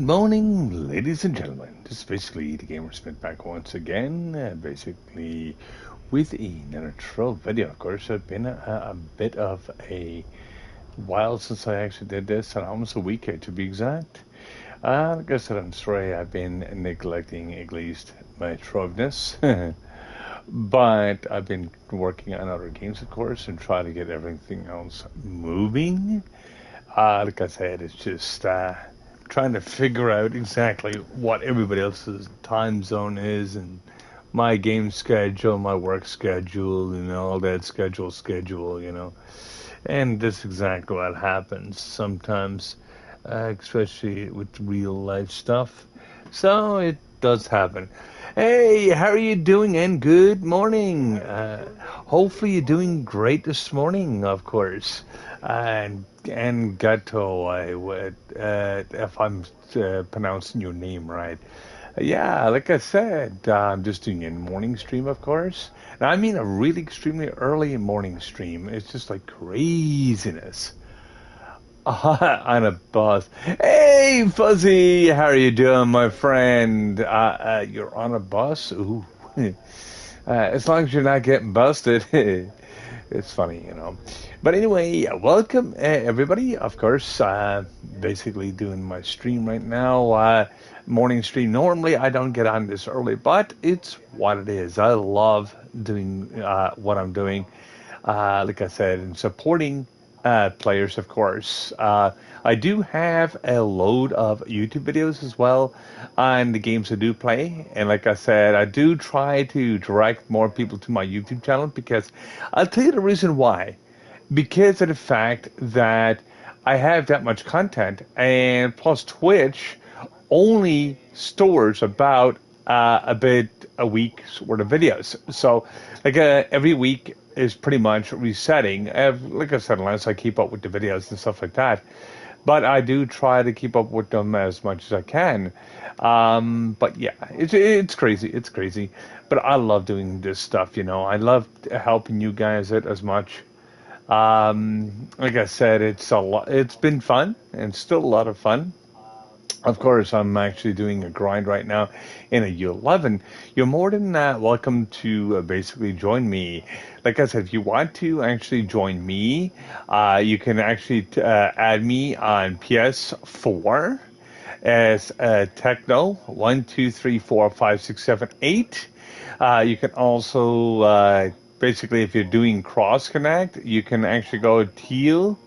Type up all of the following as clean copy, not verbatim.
morning, ladies and gentlemen. This is basically the Gamer Smith back once again, basically with another trove video. Of course, it's been a bit of a while since I actually did this, and almost a week to be exact. Like I said, I'm sorry I've been neglecting at least my troveness, but I've been working on other games, of course, and trying to get everything else moving. Like I said, it's just trying to figure out exactly what everybody else's time zone is and my game schedule, my work schedule, and all that schedule. And this is exactly what happens sometimes, especially with real life stuff. So it does happen. Hey, how are you doing? And good morning. Hopefully you're doing great this morning, of course. And Gato, I would, if I'm pronouncing your name right. Yeah, like I said, I'm just doing a morning stream, of course. Now, I mean a really extremely early morning stream. It's just like craziness. On a bus. Hey, Fuzzy, how are you doing, my friend? You're on a bus? Ooh. As long as you're not getting busted. It's funny. But anyway, welcome everybody. Of course, basically doing my stream right now. Morning stream. Normally, I don't get on this early, but it's what it is. I love doing what I'm doing. Like I said, and supporting players, of course. I do have a load of YouTube videos as well on the games I do play. And like I said, I do try to direct more people to my YouTube channel because I'll tell you the reason why. Because of the fact that I have that much content, and plus Twitch only stores about a bit a week's worth of videos. So, like every week is pretty much resetting. Like I said, unless I keep up with the videos and stuff like that. But I do try to keep up with them as much as I can. But yeah, it's crazy. It's crazy. But I love doing this stuff. I love helping you guys out as much. Like I said, it's a lot. It's been fun and still a lot of fun. Of course, I'm actually doing a grind right now in a U11. You're more than welcome to basically join me. Like I said, if you want to actually join me, you can actually add me on PS4 as Techno 1 2 3 4 5 6 7 8. You can also basically, if you're doing cross connect, you can actually go Teal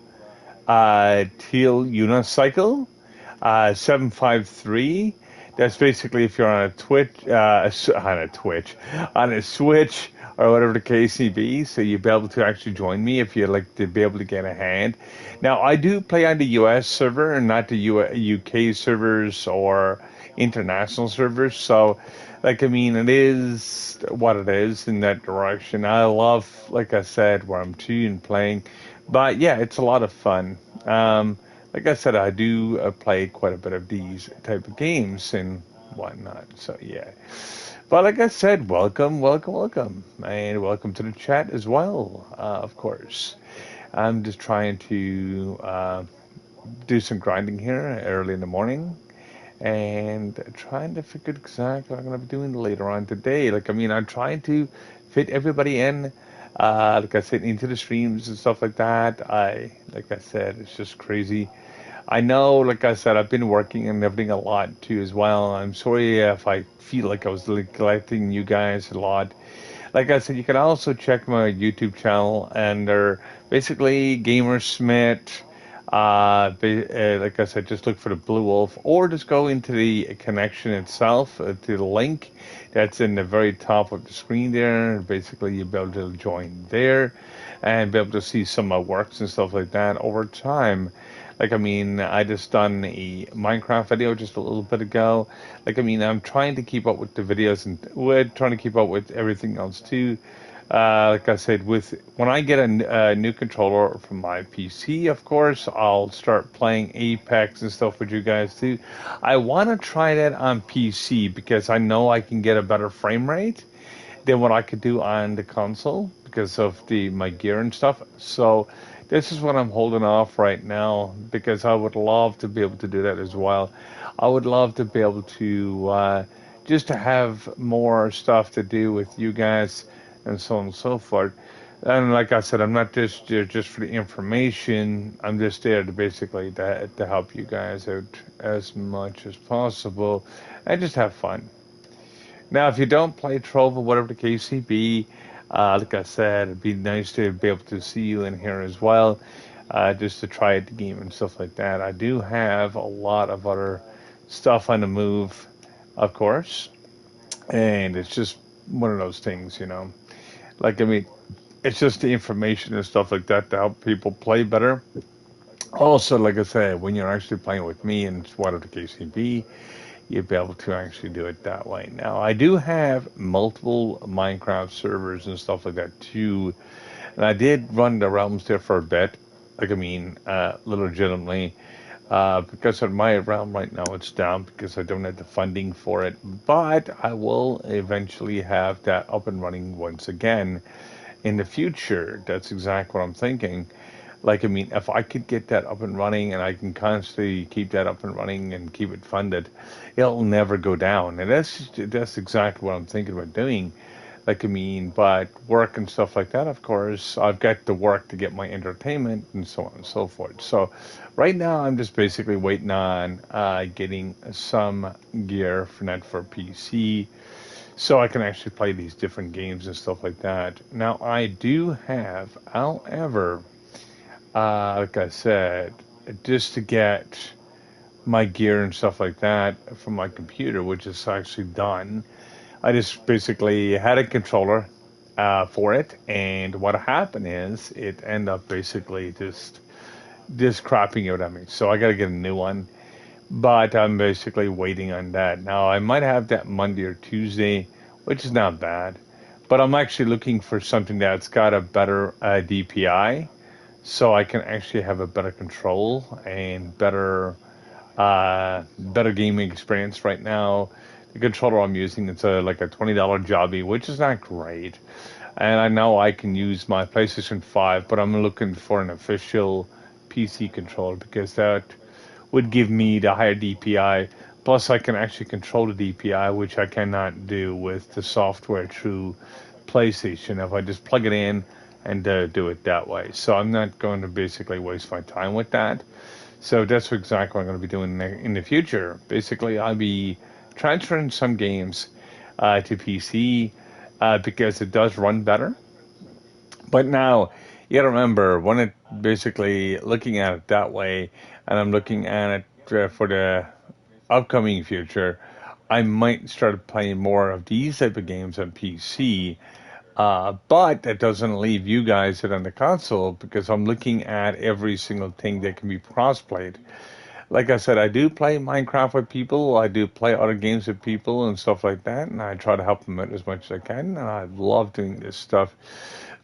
Unicycle. 753. That's basically if you're on a on a Switch or whatever the case may be. So you'll be able to actually join me if you'd like to be able to get a hand. Now, I do play on the US server and not the UK servers or international servers. So, it is what it is in that direction. I love, like I said, where I'm and playing. But yeah, it's a lot of fun. Like I said, I do play quite a bit of these type of games and whatnot. So yeah. But like I said, welcome, and welcome to the chat as well. Of course, I'm just trying to do some grinding here early in the morning, and trying to figure out exactly what I'm going to be doing later on today. I'm trying to fit everybody in. Like I said, into the streams and stuff like that. Like I said, it's just crazy. I know, like I said, I've been working and everything a lot too as well. I'm sorry if I feel like I was neglecting you guys a lot. Like I said, you can also check my YouTube channel, and they're basically Gamersmith. Like I said, just look for the Blue Wolf, or just go into the connection itself to the link that's in the very top of the screen there. Basically, you'll be able to join there and be able to see some of my works and stuff like that over time. I just done a Minecraft video just a little bit ago. I'm trying to keep up with the videos, and we're trying to keep up with everything else too. Like I said, when I get a new controller from my PC, of course, I'll start playing Apex and stuff with you guys too. I want to try that on PC because I know I can get a better frame rate than what I could do on the console because of my gear and stuff. So this is what I'm holding off right now because I would love to be able to do that as well. I would love to be able to just to have more stuff to do with you guys and so on and so forth. And like I said, I'm not just there just for the information. I'm just there to basically to help you guys out as much as possible and just have fun. Now, if you don't play Trove or whatever the case may be, like I said, it'd be nice to be able to see you in here as well, just to try out the game and stuff like that. I do have a lot of other stuff on the move, of course, and it's just one of those things, you know. Like, I mean, it's just the information and stuff like that to help people play better. Also, like I said, when you're actually playing with me and whatever the case may be, you'd be able to actually do it that way. Now, I do have multiple Minecraft servers and stuff like that too, and I did run the realms there for a bit. Like, I mean, legitimately, because of my realm right now, it's down because I don't have the funding for it. But I will eventually have that up and running once again in the future. That's exactly what I'm thinking. Like, I mean, if I could get that up and running and I can constantly keep that up and running and keep it funded, it'll never go down. And that's exactly what I'm thinking about doing. Like, I mean, but work and stuff like that, of course, I've got to work to get my entertainment and so on and so forth. So right now, I'm just basically waiting on getting some gear for that for PC so I can actually play these different games and stuff like that. Now, I do have, however, like I said, just to get my gear and stuff like that from my computer, which is actually done. I just basically had a controller for it, and what happened is it ended up basically just crapping out on me. So I got to get a new one, but I'm basically waiting on that. Now I might have that Monday or Tuesday, which is not bad, but I'm actually looking for something that's got a better DPI so I can actually have a better control and better gaming experience. Right now, the controller I'm using, it's like a $20 jobby, which is not great. And I know I can use my PlayStation 5, but I'm looking for an official PC controller because that would give me the higher DPI. Plus, I can actually control the DPI, which I cannot do with the software through PlayStation if I just plug it in and do it that way. So I'm not going to basically waste my time with that. So that's exactly what I'm going to be doing in the future. Basically, I'll be transferring some games to PC because it does run better. But now, you gotta remember, when it basically looking at it that way, and I'm looking at it for the upcoming future, I might start playing more of these type of games on PC. But that doesn't leave you guys it on the console because I'm looking at every single thing that can be cross-played. Like I said, I do play Minecraft with people. I do play other games with people and stuff like that, and I try to help them out as much as I can. And I love doing this stuff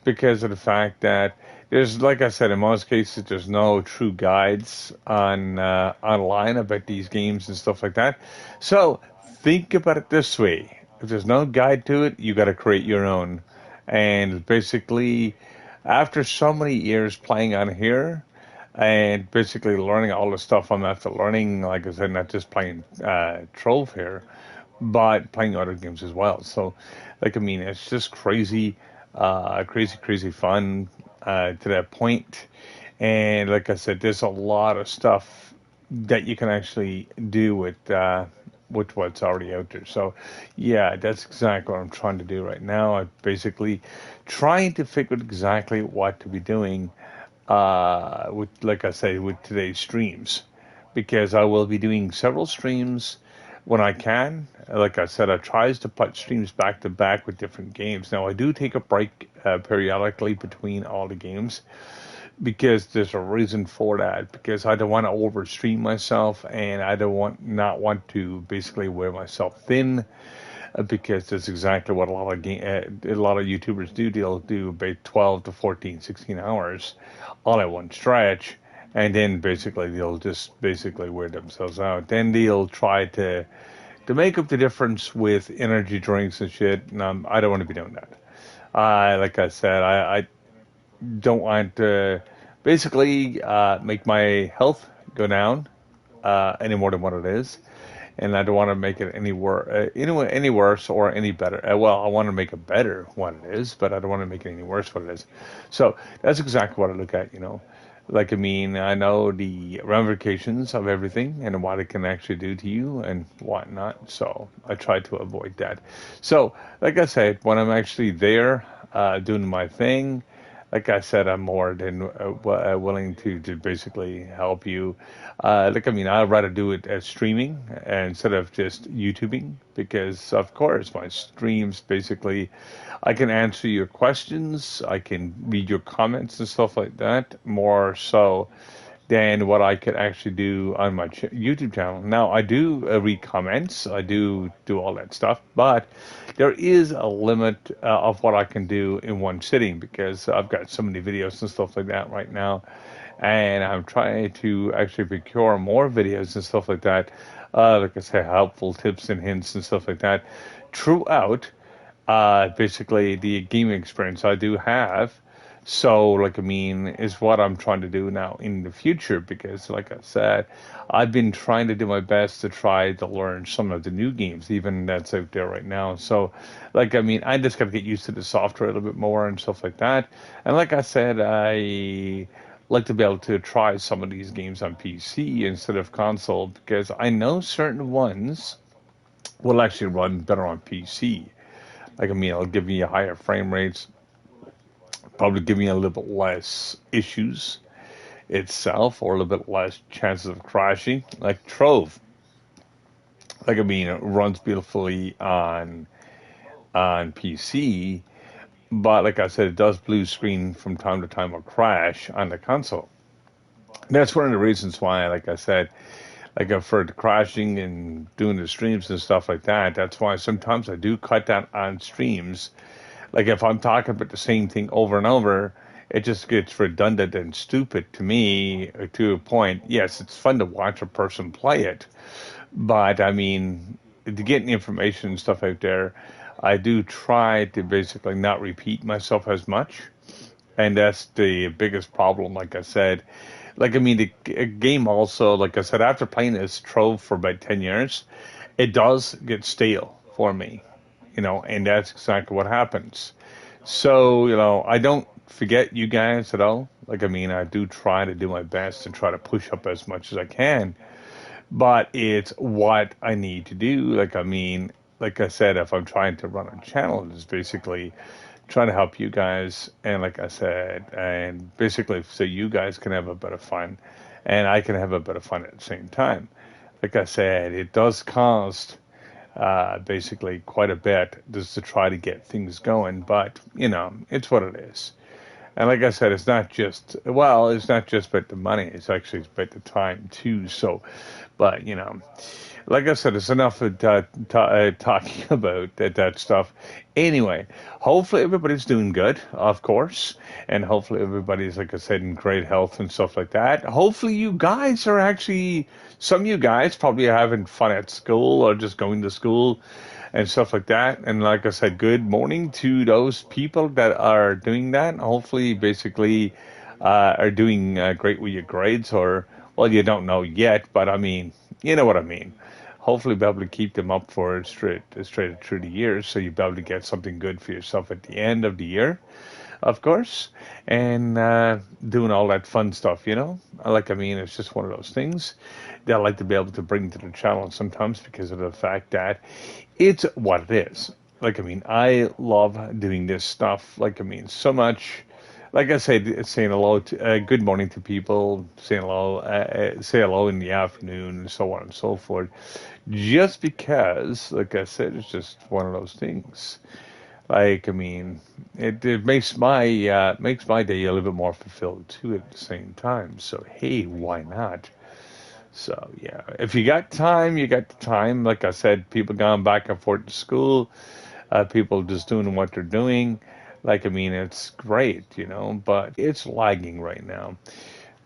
because of the fact that there's, like I said, in most cases, there's no true guides on online about these games and stuff like that. So think about it this way: if there's no guide to it, you got to create your own. And basically, after so many years playing on here and basically learning all the stuff I'm after learning, like I said, not just playing Trove here, but playing other games as well. So, like, I mean, it's just crazy, crazy fun to that point. And like I said, there's a lot of stuff that you can actually do with what's already out there. So, yeah, that's exactly what I'm trying to do right now. I'm basically trying to figure out exactly what to be doing with, like I say, with today's streams, because I will be doing several streams when I can. Like I said, I tries to put streams back to back with different games. Now I do take a break periodically between all the games because there's a reason for that. Because I don't want to overstream myself, and I don't want not want to basically wear myself thin. Because that's exactly what a lot of YouTubers do. They'll do about 12 to 14, 16 hours all at one stretch, and then basically they'll just basically wear themselves out. Then they'll try to make up the difference with energy drinks and shit. And I don't want to be doing that. Like I said, I don't want basically make my health go down any more than what it is, and I don't want to make it any worse or any better. Well, I want to make it better what it is, but I don't want to make it any worse what it is. So that's exactly what I look at. Like, I mean, I know the ramifications of everything and what it can actually do to you and whatnot. So I try to avoid that. So, like I said, when I'm actually there doing my thing, like I said, I'm more than willing to basically help you. Like, I mean, I'd rather do it as streaming instead of just YouTubing because, of course, my streams basically, I can answer your questions, I can read your comments and stuff like that more so than what I could actually do on my YouTube channel. Now, I do read comments, I do all that stuff, but there is a limit of what I can do in one sitting because I've got so many videos and stuff like that right now, and I'm trying to actually procure more videos and stuff like that. Like I say, helpful tips and hints and stuff like that throughout basically the gaming experience I do have. So, like, I mean, is what I'm trying to do now in the future because, like I said, I've been trying to do my best to try to learn some of the new games, even that's out there right now. So, like, I mean, I just got to get used to the software a little bit more and stuff like that. And, like I said, I like to be able to try some of these games on PC instead of console because I know certain ones will actually run better on PC. Like, I mean, it'll give me higher frame rates, probably give me a little bit less issues itself, or a little bit less chances of crashing. Like Trove, like, I mean, it runs beautifully on PC, but like I said, it does blue screen from time to time or crash on the console. That's one of the reasons why, like I said, like for the crashing and doing the streams and stuff like that. That's why sometimes I do cut that on streams. Like if I'm talking about the same thing over and over, it just gets redundant and stupid to me to a point. Yes, it's fun to watch a person play it, but I mean, to get information and stuff out there, I do try to basically not repeat myself as much. And that's the biggest problem, like I said. Like, I mean, the game also, like I said, after playing this Trove for about 10 years, it does get stale for me, and that's exactly what happens. So, I don't forget you guys at all. Like, I mean, I do try to do my best and try to push up as much as I can, but it's what I need to do. Like, I mean, like I said, if I'm trying to run a channel, it's basically trying to help you guys, and like I said, and basically so you guys can have a bit of fun, and I can have a bit of fun at the same time. Like I said, it does cost basically quite a bit just to try to get things going, but it's what it is. And like I said, it's not just about the money. It's actually about the time too. So, but like I said, it's enough of talking about that stuff. Anyway, hopefully everybody's doing good, of course, and hopefully everybody's, like I said, in great health and stuff like that. Hopefully you guys are actually, some of you guys probably are having fun at school or just going to school and stuff like that. And like I said, good morning to those people that are doing that. Hopefully, basically, are doing great with your grades, or well, you don't know yet, but I mean, you know what I mean. Hopefully, be able to keep them up for straight through the years, so you'll be able to get something good for yourself at the end of the year, of course, and doing all that fun stuff. Like, I mean, it's just one of those things that I like to be able to bring to the channel sometimes because of the fact that it's what it is. Like, I mean, I love doing this stuff. Like, I mean, so much. Like I said, saying hello good morning to people, saying hello, say hello in the afternoon, and so on and so forth. Just because, like I said, it's just one of those things. Like, I mean, it makes my day a little bit more fulfilled too at the same time. So hey, why not? So yeah, if you got time, you got the time. Like I said, people going back and forth to school, people just doing what they're doing. Like, I mean, it's great, but it's lagging right now.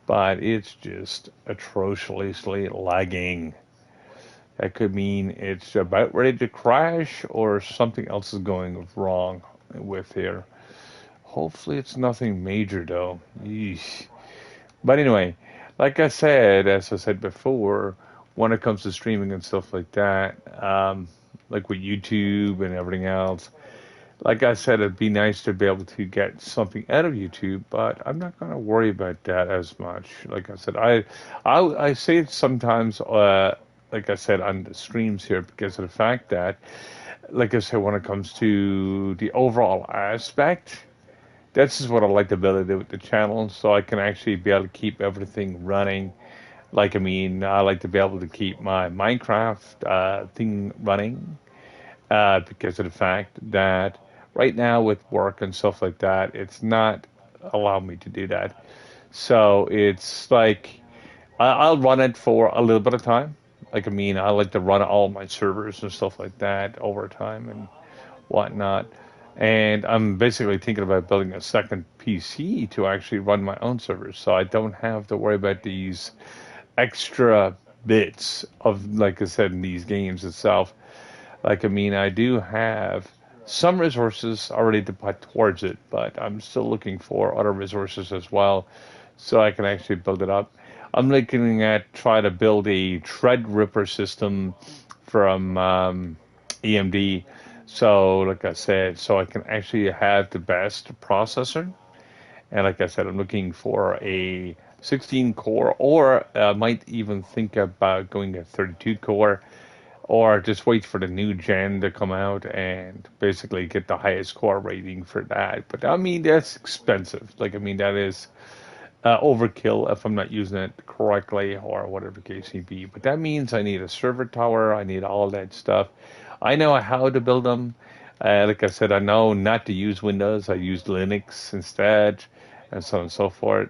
But it's just atrociously lagging. That could mean it's about ready to crash or something else is going wrong with here. Hopefully it's nothing major though. Yeesh. But anyway, like I said, as I said before, when it comes to streaming and stuff like that, like with YouTube and everything else, like I said, it'd be nice to be able to get something out of YouTube, but I'm not going to worry about that as much. Like I said, I say it sometimes, like I said, on the streams here because of the fact that, like I said, when it comes to the overall aspect, this is what I like to be able to do with the channel, so I can actually be able to keep everything running. Like, I mean, I like to be able to keep my Minecraft thing running because of the fact that right now with work and stuff like that, it's not allowing me to do that. So it's like I'll run it for a little bit of time. Like, I mean, I like to run all my servers and stuff like that over time and whatnot. And I'm basically thinking about building a second PC to actually run my own servers, so I don't have to worry about these extra bits of, like I said, in these games itself. Like, I mean, I do have some resources already to put towards it, but I'm still looking for other resources as well so I can actually build it up. I'm looking at try to build a Threadripper system from EMD. So, like I said, so I can actually have the best processor. And like I said, I'm looking for a 16 core, or I might even think about going to 32 core, or just wait for the new gen to come out and basically get the highest core rating for that. But I mean, that's expensive. Like, I mean, that is overkill if I'm not using it correctly or whatever the case may be. But that means I need a server tower, I need all that stuff. I know how to build them. Like I said, I know not to use Windows, I use Linux instead, and so on and so forth.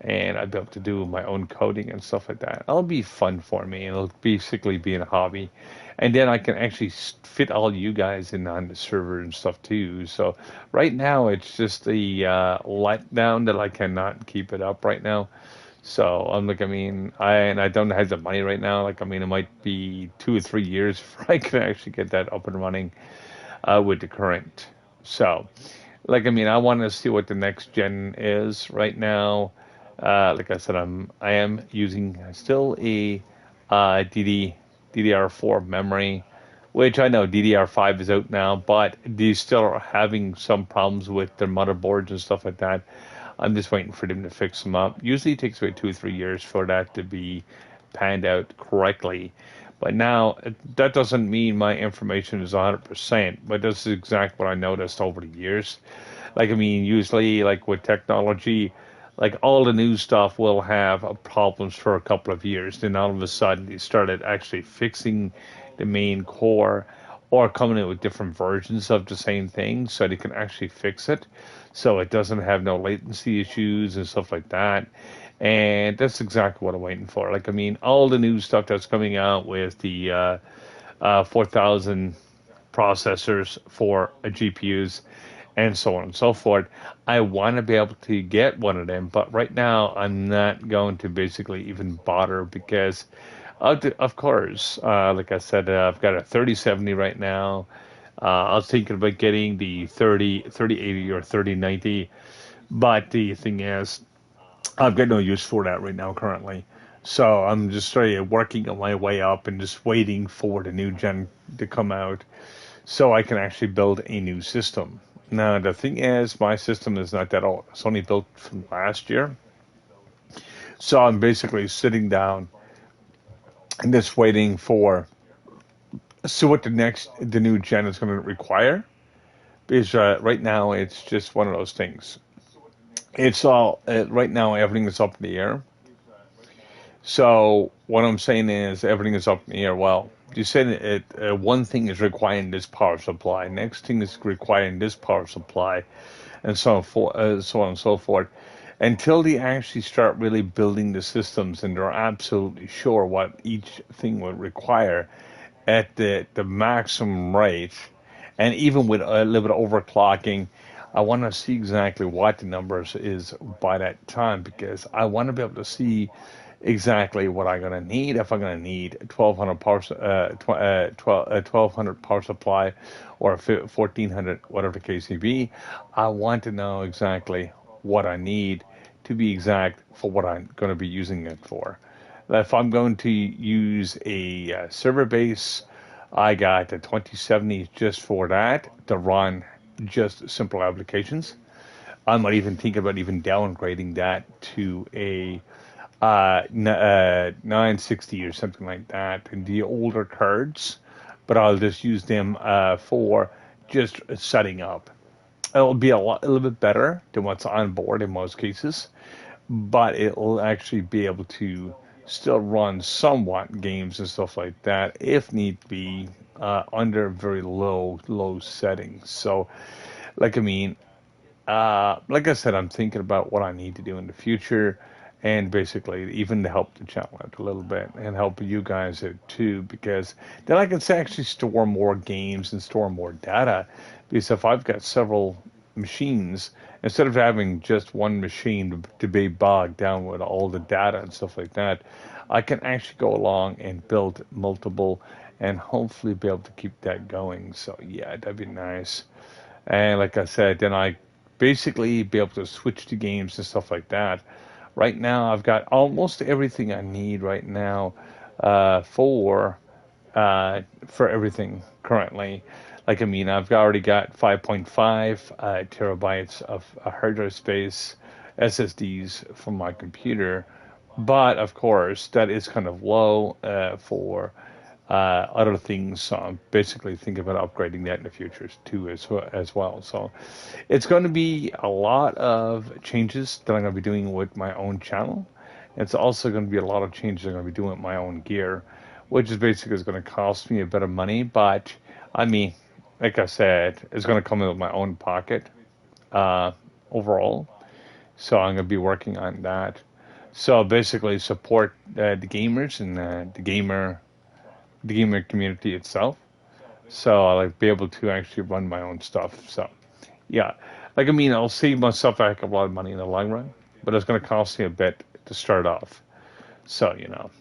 And I'll be able to do my own coding and stuff like that. It'll be fun for me. It'll basically be a hobby. And then I can actually fit all you guys in on the server and stuff too. So right now it's just the letdown that I cannot keep it up right now. So I'm like, I mean, I don't have the money right now. Like, I mean, it might be 2 or 3 years before I can actually get that up and running with the current. So, like, I mean, I want to see what the next gen is right now. Like I said, I am using still a DDR4 memory, which I know DDR5 is out now, but these still are having some problems with their motherboards and stuff like that. I'm just waiting for them to fix them up. Usually it takes about 2 or 3 years for that to be panned out correctly. But now that doesn't mean my information is 100%, but this is exactly what I noticed over the years. Like, I mean, usually, like with technology, like all the new stuff will have problems for a couple of years. Then all of a sudden, they started actually fixing the main core or coming in with different versions of the same thing so they can actually fix it so it doesn't have no latency issues and stuff like that. And that's exactly what I'm waiting for. Like, I mean, all the new stuff that's coming out with the 4000 processors for GPUs and so on and so forth. I want to be able to get one of them, but right now I'm not going to basically even bother because, of course, like I said, I've got a 3070 right now. I was thinking about getting the 3080 or 3090, but the thing is, I've got no use for that right now currently. So I'm just sort of working on my way up and just waiting for the new gen to come out so I can actually build a new system. Now, the thing is, my system is not that old. It's only built from last year. So I'm basically sitting down and just waiting for see what the new gen is going to require. Because right now it's just one of those things. It's all right now. Everything is up in the air. So what I'm saying is everything is up in the air. Well, you said one thing is requiring this power supply, next thing is requiring this power supply, and so on and so forth. Until they actually start really building the systems and they're absolutely sure what each thing will require at the maximum rate, and even with a little bit of overclocking, I want to see exactly what the numbers is by that time because I want to be able to see exactly what I'm going to need. If I'm going to need 1200 power, 1200 power supply or 1400, whatever the case may be, I want to know exactly what I need to be exact, for what I'm going to be using it for. If I'm going to use a server base, I got the 2070 just for that to run just simple applications. I might even think about even downgrading that to a 960 or something like that, and the older cards, but I'll just use them for just setting up. It'll be a little bit better than what's on board in most cases, but it'll actually be able to still run somewhat games and stuff like that if need be, under very low settings. So, like I mean, like I said, I'm thinking about what I need to do in the future, and basically even to help the channel out a little bit and help you guys out too, because then I can actually store more games and store more data. Because if I've got several machines, instead of having just one machine to be bogged down with all the data and stuff like that, I can actually go along and build multiple and hopefully be able to keep that going. So yeah, that'd be nice. And like I said, then I basically be able to switch to games and stuff like that. Right now, I've got almost everything I need right now, for everything currently. Like I mean, I've already got 5.5 terabytes of hard drive space, SSDs from my computer, but of course that is kind of low for other things. So I'm basically thinking about upgrading that in the future too, as well. So it's going to be a lot of changes that I'm going to be doing with my own channel. It's also going to be a lot of changes I'm going to be doing with my own gear, which is basically going to cost me a bit of money. But I mean, like I said, it's going to come out of my own pocket uh, overall. So I'm going to be working on that. So basically, support the gamers and the gamer community itself. So I like be able to actually run my own stuff. So yeah, like I mean, I'll save myself a heck of a lot of money in the long run, but it's going to cost me a bit to start off. So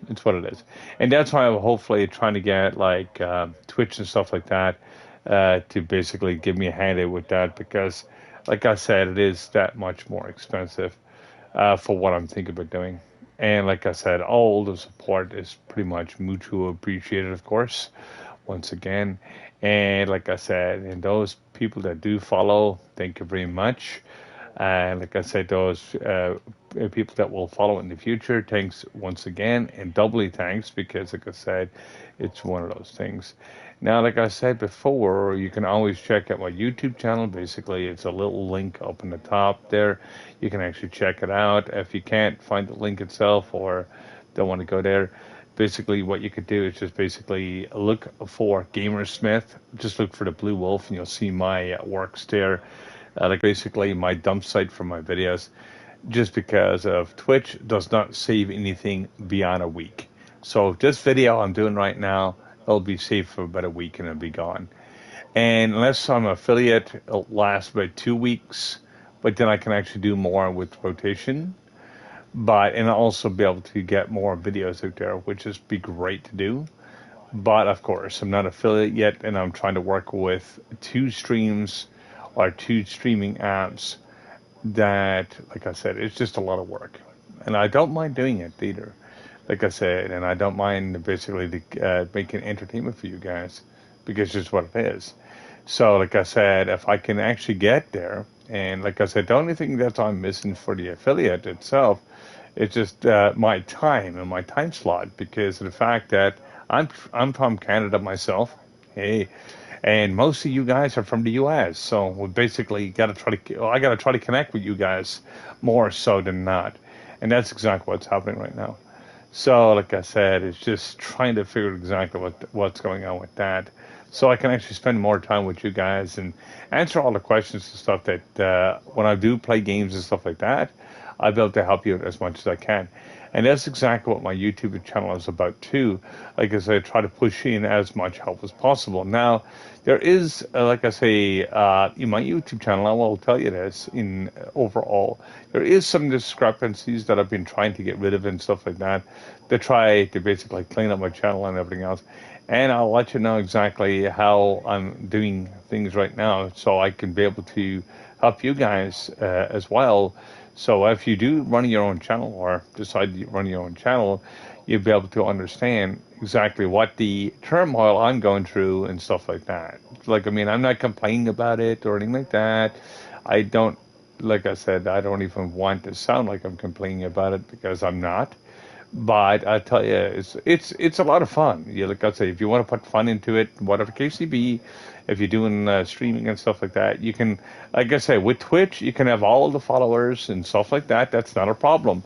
it's what it is, and that's why I'm hopefully trying to get like Twitch and stuff like that to basically give me a hand out with that, because, like I said, it is that much more expensive for what I'm thinking about doing. And like I said, all the support is pretty much mutual appreciated, of course, once again. And like I said, and those people that do follow, thank you very much. And like I said, those people that will follow in the future, thanks once again, and doubly thanks, because like I said, it's one of those things. Now, like I said before, you can always check out my YouTube channel. Basically, it's a little link up in the top there. You can actually check it out. If you can't find the link itself or don't want to go there, basically what you could do is just basically look for Gamersmith. Just look for the blue wolf and you'll see my works there. Like basically my dump site for my videos, just because of Twitch does not save anything beyond a week. So this video I'm doing right now, it'll be saved for about a week and it'll be gone. And unless I'm an affiliate, it'll last about 2 weeks, but then I can actually do more with rotation. And I'll also be able to get more videos out there, which is be great to do. But of course, I'm not affiliate yet, and I'm trying to work with two streams or two streaming apps that, like I said, it's just a lot of work. And I don't mind doing it either, like I said, and I don't mind basically making entertainment for you guys, because it's just what it is. So, like I said, if I can actually get there, and like I said, the only thing that I'm missing for the affiliate itself is just my time and my time slot, because of the fact that I'm from Canada myself. Hey, and most of you guys are from the U.S. So we basically got to try to. I got to try to connect with you guys more so than not, and that's exactly what's happening right now. So, like I said, it's just trying to figure out exactly what's going on with that, so I can actually spend more time with you guys and answer all the questions and stuff that when I do play games and stuff like that, I'll be able to help you out as much as I can. And that's exactly what my YouTube channel is about too. Like I said, try to push in as much help as possible. Now, there is, like I say, in my YouTube channel, I will tell you this, in overall, there is some discrepancies that I've been trying to get rid of and stuff like that, to try to basically clean up my channel and everything else. And I'll let you know exactly how I'm doing things right now, so I can be able to help you guys as well, So if you do run your own channel or decide to run your own channel, you'll be able to understand exactly what the turmoil I'm going through and stuff like that. Like, I mean, I'm not complaining about it or anything like that. I don't, like I said, I don't even want to sound like I'm complaining about it because I'm not. But I tell you, it's a lot of fun. You like I say, if you want to put fun into it, whatever case may be, if you're doing streaming and stuff like that, you can, like I say, with Twitch, you can have all the followers and stuff like that. That's not a problem.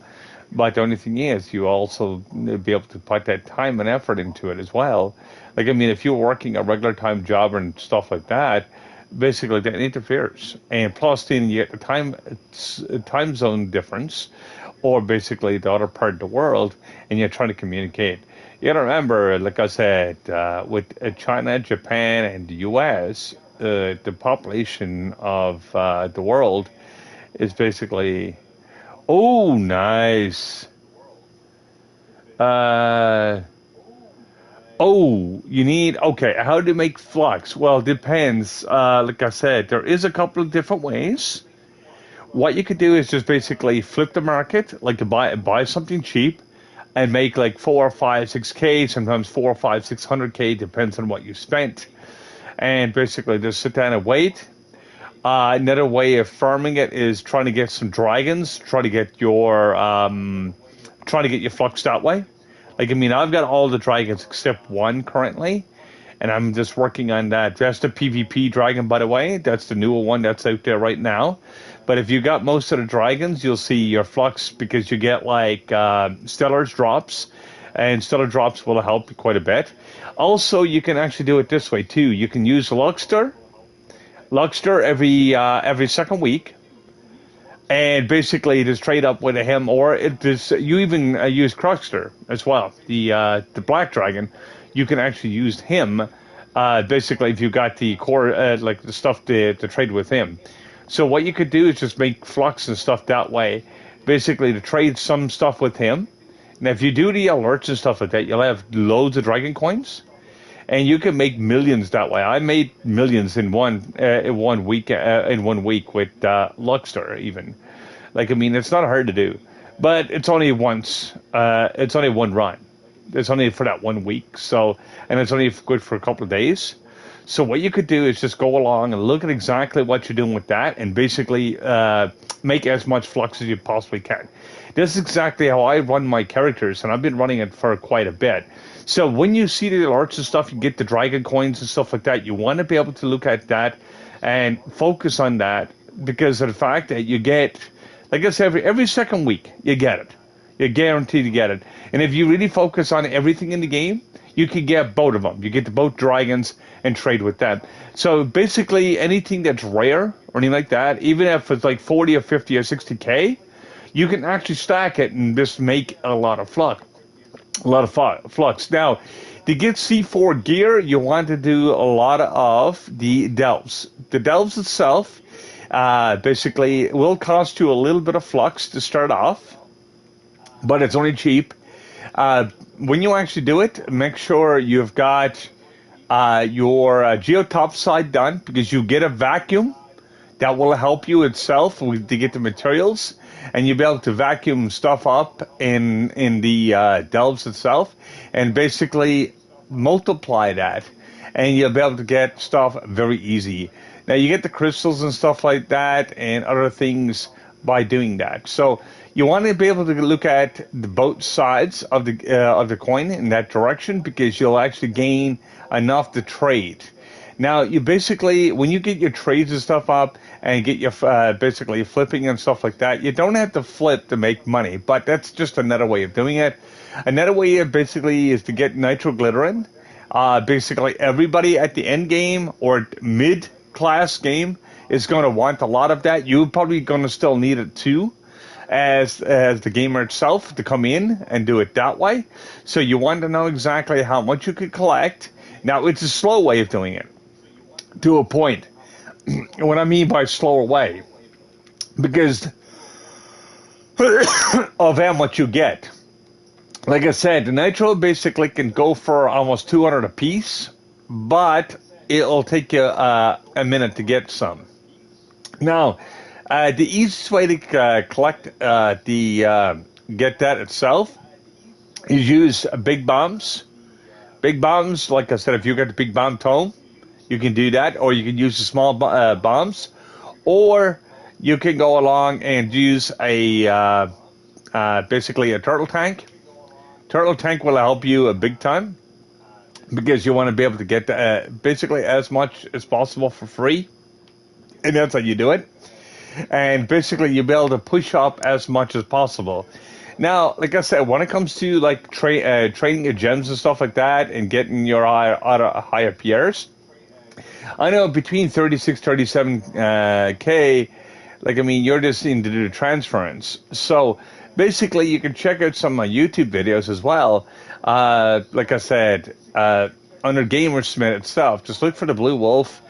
But the only thing is, you also be able to put that time and effort into it as well. Like, I mean, if you're working a regular time job and stuff like that, basically that interferes. And plus, then you get the time zone difference, or basically the other part of the world, and you're trying to communicate. You got to remember, like I said, with China, Japan, and the U.S., the population of the world is basically. Oh, nice. Uh, you need, okay, how to make flux? Well, it depends. Like I said, there is a couple of different ways. What you could do is just basically flip the market, like to buy something cheap and make like 4 or 5, 6K, sometimes 4 or 5, 600K, depends on what you spent. And basically just sit down and wait. Another way of farming it is trying to get some dragons, trying to get your flux that way. Like, I mean, I've got all the dragons except one currently, and I'm just working on that. That's the PvP dragon, by the way. That's the newer one that's out there right now. But if you got most of the dragons, you'll see your flux because you get like stellar drops, and stellar drops will help you quite a bit. Also, you can actually do it this way too. You can use Luxter every second week, and basically just trade up with him, or you even use Cruxter as well, the black dragon. You can actually use him. Basically, if you got the core, like the stuff to trade with him. So what you could do is just make flux and stuff that way, basically to trade some stuff with him. Now, if you do the alerts and stuff like that, you'll have loads of dragon coins. And you can make millions that way. I made millions in one week with Luxter even. Like, I mean, it's not hard to do, but it's only once. It's only one run. It's only for that 1 week. So, and it's only good for a couple of days. So what you could do is just go along and look at exactly what you're doing with that, and basically make as much flux as you possibly can. This is exactly how I run my characters, and I've been running it for quite a bit. So when you see the alerts and stuff, you get the dragon coins and stuff like that, you want to be able to look at that and focus on that, because of the fact that you get, I guess every second week, you get it. You're guaranteed to get it. And if you really focus on everything in the game, you can get both of them. You get the both dragons and trade with them. So basically anything that's rare or anything like that, even if it's like 40 or 50 or 60K, you can actually stack it and just make a lot of flux. Now, to get C4 gear, you want to do a lot of the delves. The delves itself basically will cost you a little bit of flux to start off, but it's only cheap. When you actually do it, make sure you've got your geotop side done, because you get a vacuum that will help you itself to get the materials, and you'll be able to vacuum stuff up in the delves itself, and basically multiply that, and you'll be able to get stuff very easy. Now you get the crystals and stuff like that and other things by doing that. So you want to be able to look at both sides of the coin in that direction, because you'll actually gain enough to trade. Now, you basically, when you get your trades and stuff up and get your basically flipping and stuff like that, you don't have to flip to make money, but that's just another way of doing it. Another way basically is to get nitroglycerin. Basically, everybody at the end game or mid-class game is going to want a lot of that. You're probably going to still need it too, as the gamer itself, to come in and do it that way. So you want to know exactly how much you could collect. Now, it's a slow way of doing it, to a point. What I mean by slower way, because of how much you get. Like I said, the nitro basically can go for almost 200 a piece, but it'll take you a minute to get some. Now, The easiest way to collect get that itself is use big bombs. Big bombs, like I said, if you got the big bomb tome, you can do that, or you can use the small bombs, or you can go along and use a basically a turtle tank. Turtle tank will help you a big time because you want to be able to get basically as much as possible for free, and that's how you do it. And basically, you'll be able to push up as much as possible. Now, like I said, when it comes to like trading your gems and stuff like that, and getting your higher PRs, I know between 36, 37 K, like, I mean, you're just into the transference. So basically, you can check out some of my YouTube videos as well. Like I said, under Gamersmith itself, just look for the Blue Wolf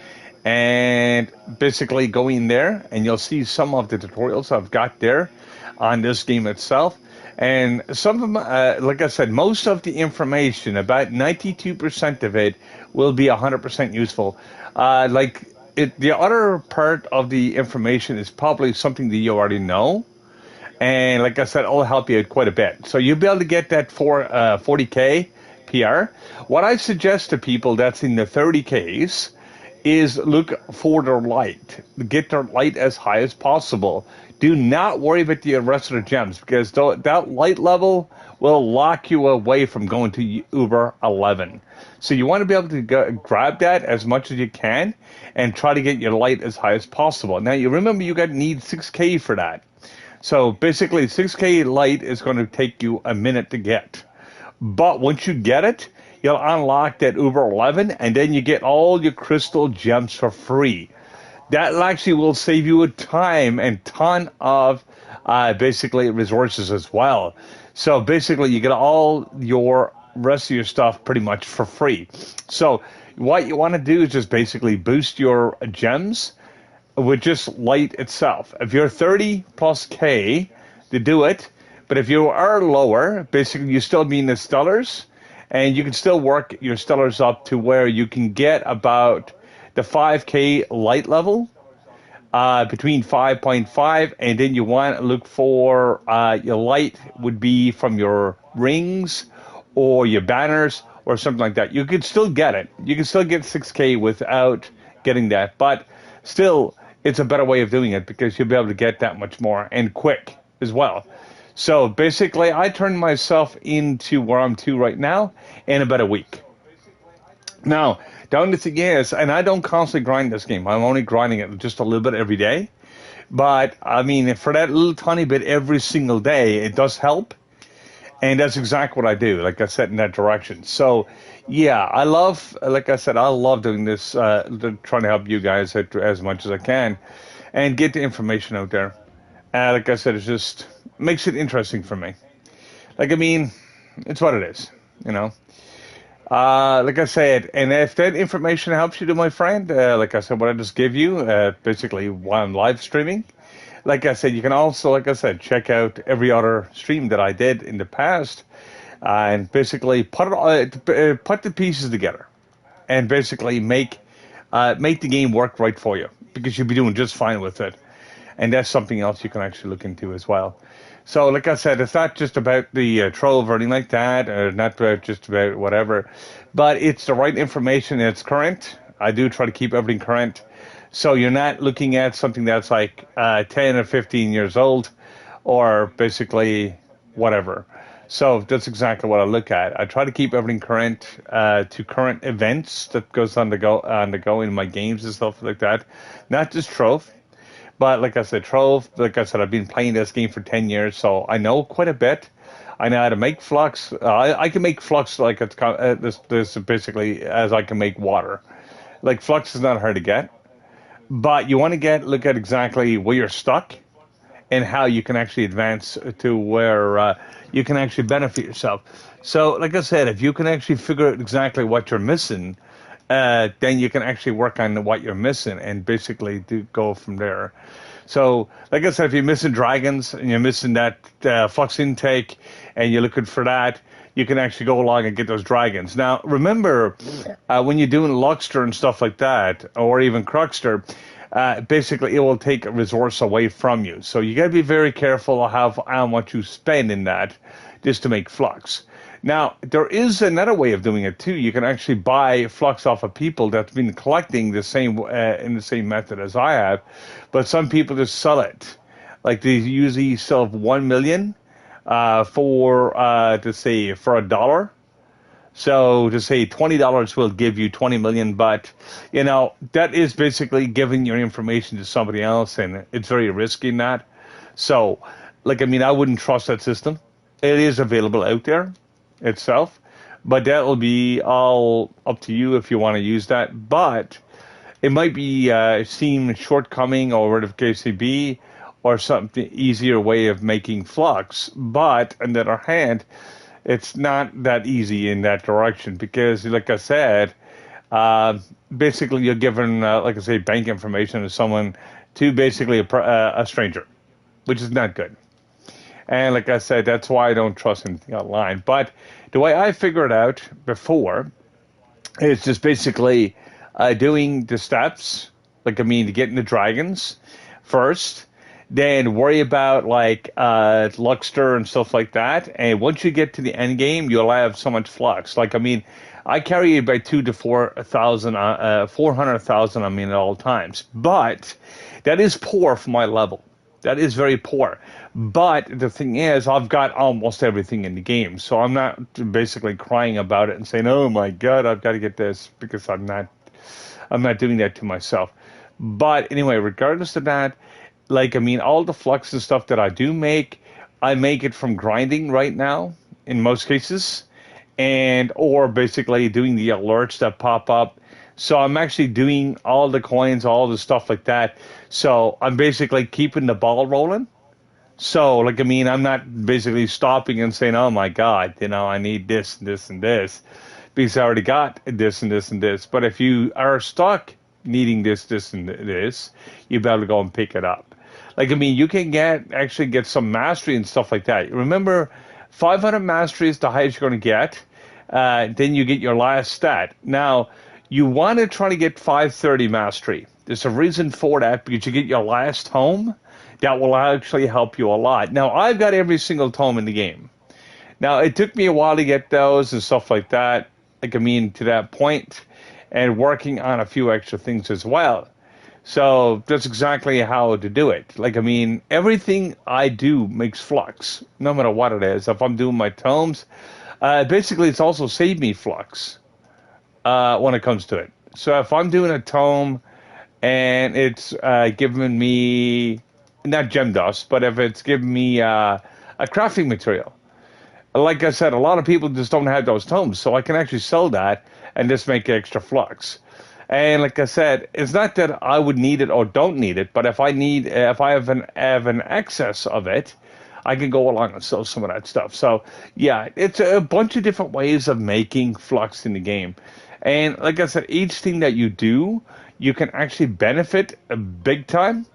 and basically go in there, and you'll see some of the tutorials I've got there on this game itself. And some of them, like I said, most of the information, about 92% of it, will be 100% useful. The other part of the information is probably something that you already know. And like I said, it'll help you out quite a bit. So you'll be able to get that for 40K PR. What I suggest to people that's in the 30Ks is look for their light. Get their light as high as possible. Do not worry about the rest of the gems, because that light level will lock you away from going to Uber 11. So you want to be able to grab that as much as you can and try to get your light as high as possible. Now, you remember you need 6K for that. So basically, 6K light is going to take you a minute to get. But once you get it, you'll unlock that Uber 11, and then you get all your crystal gems for free. That actually will save you a time and ton of basically resources as well. So basically, you get all your rest of your stuff pretty much for free. So what you want to do is just basically boost your gems with just light itself. If you're 30 plus K to do it, but if you are lower, basically you still need the stellars, and you can still work your stellars up to where you can get about the 5K light level, between 5.5, and then you want to look for your light would be from your rings or your banners or something like that. You can still get it. You can still get 6K without getting that, but still, it's a better way of doing it because you'll be able to get that much more and quick as well. So basically, I turned myself into where I'm to right now in about a week. Now, down the thing is, and I don't constantly grind this game. I'm only grinding it just a little bit every day. But, I mean, for that little tiny bit every single day, it does help. And that's exactly what I do, like I said, in that direction. So, yeah, I love doing this, trying to help you guys as much as I can and get the information out there. Like I said, it just makes it interesting for me. Like, I mean, it's what it is, you know. Like I said, and if that information helps you, to my friend, like I said, what I just give you, basically while I'm live streaming, like I said, you can also, like I said, check out every other stream that I did in the past, and basically put the pieces together, and basically make the game work right for you, because you'll be doing just fine with it. And that's something else you can actually look into as well. So, like I said, it's not just about the trove or anything like that, or not just about whatever, but it's the right information. It's current. I do try to keep everything current. So you're not looking at something that's like 10 or 15 years old, or basically whatever. So that's exactly what I look at. I try to keep everything current to current events that goes on the go in my games and stuff like that. Not just trove. But like I said, Trove, like I said, I've been playing this game for 10 years, so I know quite a bit. I know how to make flux. I can make flux like it's this basically as I can make water. Like, flux is not hard to get. But you want to look at exactly where you're stuck and how you can actually advance to where you can actually benefit yourself. So, like I said, if you can actually figure out exactly what you're missing, then you can actually work on what you're missing and basically go from there. So, like I said, if you're missing dragons and you're missing that flux intake and you're looking for that, you can actually go along and get those dragons. Now, remember, when you're doing Luxter and stuff like that, or even Cruxter, basically it will take a resource away from you. So you got to be very careful of how much you spend in that just to make flux. Now, there is another way of doing it too. You can actually buy flux off of people that's been collecting the same in the same method as I have, but some people just sell it. Like they usually sell 1 million for to say for $1. So to say $20 will give you 20 million, but that is basically giving your information to somebody else, and it's very risky in that. So, I wouldn't trust that system. It is available out there itself, but that will be all up to you if you want to use that. But it might be seem shortcoming or whatever the case may be, or something easier way of making flux. But on the other hand, it's not that easy in that direction because, like I said, basically you're given, like I say, bank information to someone, to basically a stranger, which is not good. And like I said, that's why I don't trust anything online. But the way I figured out before is just basically doing the steps, to getting the dragons first, then worry about Luxter and stuff like that. And once you get to the end game, you'll have so much flux. I carry about 2 to 4,000, 400,000. At all times. But that is poor for my level. That is very poor. But the thing is, I've got almost everything in the game, so I'm not basically crying about it and saying, "Oh my God, I've got to get this," because I'm not doing that to myself. But anyway, regardless of that. All the flux and stuff that I do make, I make it from grinding right now, in most cases, or basically doing the alerts that pop up. So I'm actually doing all the coins, all the stuff like that. So I'm basically keeping the ball rolling. So, I'm not basically stopping and saying, oh my God, I need this, this, and this, because I already got this and this and this. But if you are stuck needing this, this, and this, you better go and pick it up. You can actually get some mastery and stuff like that. Remember, 500 mastery is the highest you're going to get. Then you get your last stat. Now, you want to try to get 530 mastery. There's a reason for that, because you get your last tome. That will actually help you a lot. Now, I've got every single tome in the game. Now, it took me a while to get those and stuff like that. To that point, and working on a few extra things as well. So that's exactly how to do it. Everything I do makes flux, no matter what it is. If I'm doing my tomes, basically it's also saved me flux when it comes to it. So if I'm doing a tome and it's giving me, not gem dust, but if it's giving me a crafting material, like I said, a lot of people just don't have those tomes, so I can actually sell that and just make extra flux. And like I said, it's not that I would need it or don't need it, but if I have an excess of it, I can go along and sell some of that stuff. So yeah, it's a bunch of different ways of making flux in the game. And like I said, each thing that you do, you can actually benefit big time.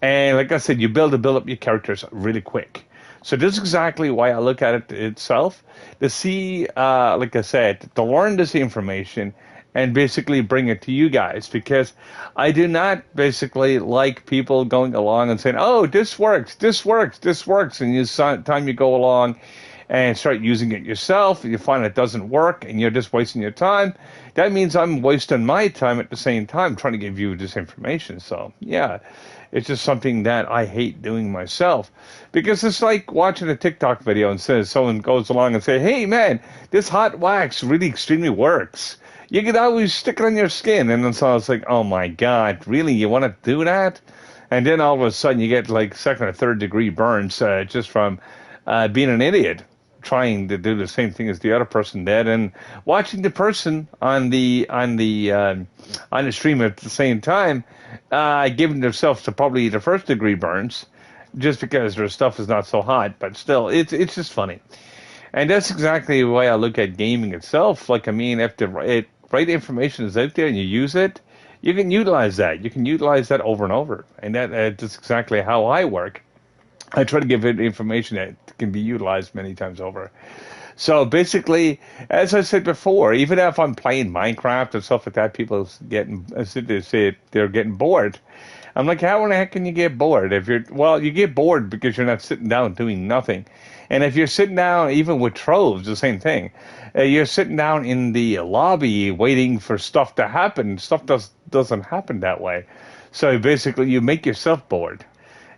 And like I said, you build up your characters really quick. So this is exactly why I look at it itself, to see, like I said, to learn this information and basically bring it to you guys, because I do not basically like people going along and saying, oh, this works, this works, this works, and time you go along and start using it yourself, and you find it doesn't work, and you're just wasting your time. That means I'm wasting my time at the same time trying to give you this information. So, yeah, it's just something that I hate doing myself, because it's like watching a TikTok video and says someone goes along and say, hey, man, this hot wax really extremely works. You can always stick it on your skin. And then so I was like, oh, my God, really? You want to do that? And then all of a sudden you get like second or third degree burns just from being an idiot, trying to do the same thing as the other person did, and watching the person on the stream at the same time giving themselves to probably the first degree burns, just because their stuff is not so hot. But still, it's just funny, and that's exactly the way I look at gaming itself. If the right information is out there and you use it, you can utilize that. You can utilize that over and over, and that's exactly how I work. I try to give it information that can be utilized many times over. So basically, as I said before, even if I'm playing Minecraft and stuff like that, people getting they say they're getting bored. I'm like, how in the heck can you get bored? If you're well, you get bored because you're not sitting down doing nothing. And if you're sitting down, even with troves, the same thing. You're sitting down in the lobby waiting for stuff to happen. Stuff doesn't happen that way. So basically, you make yourself bored.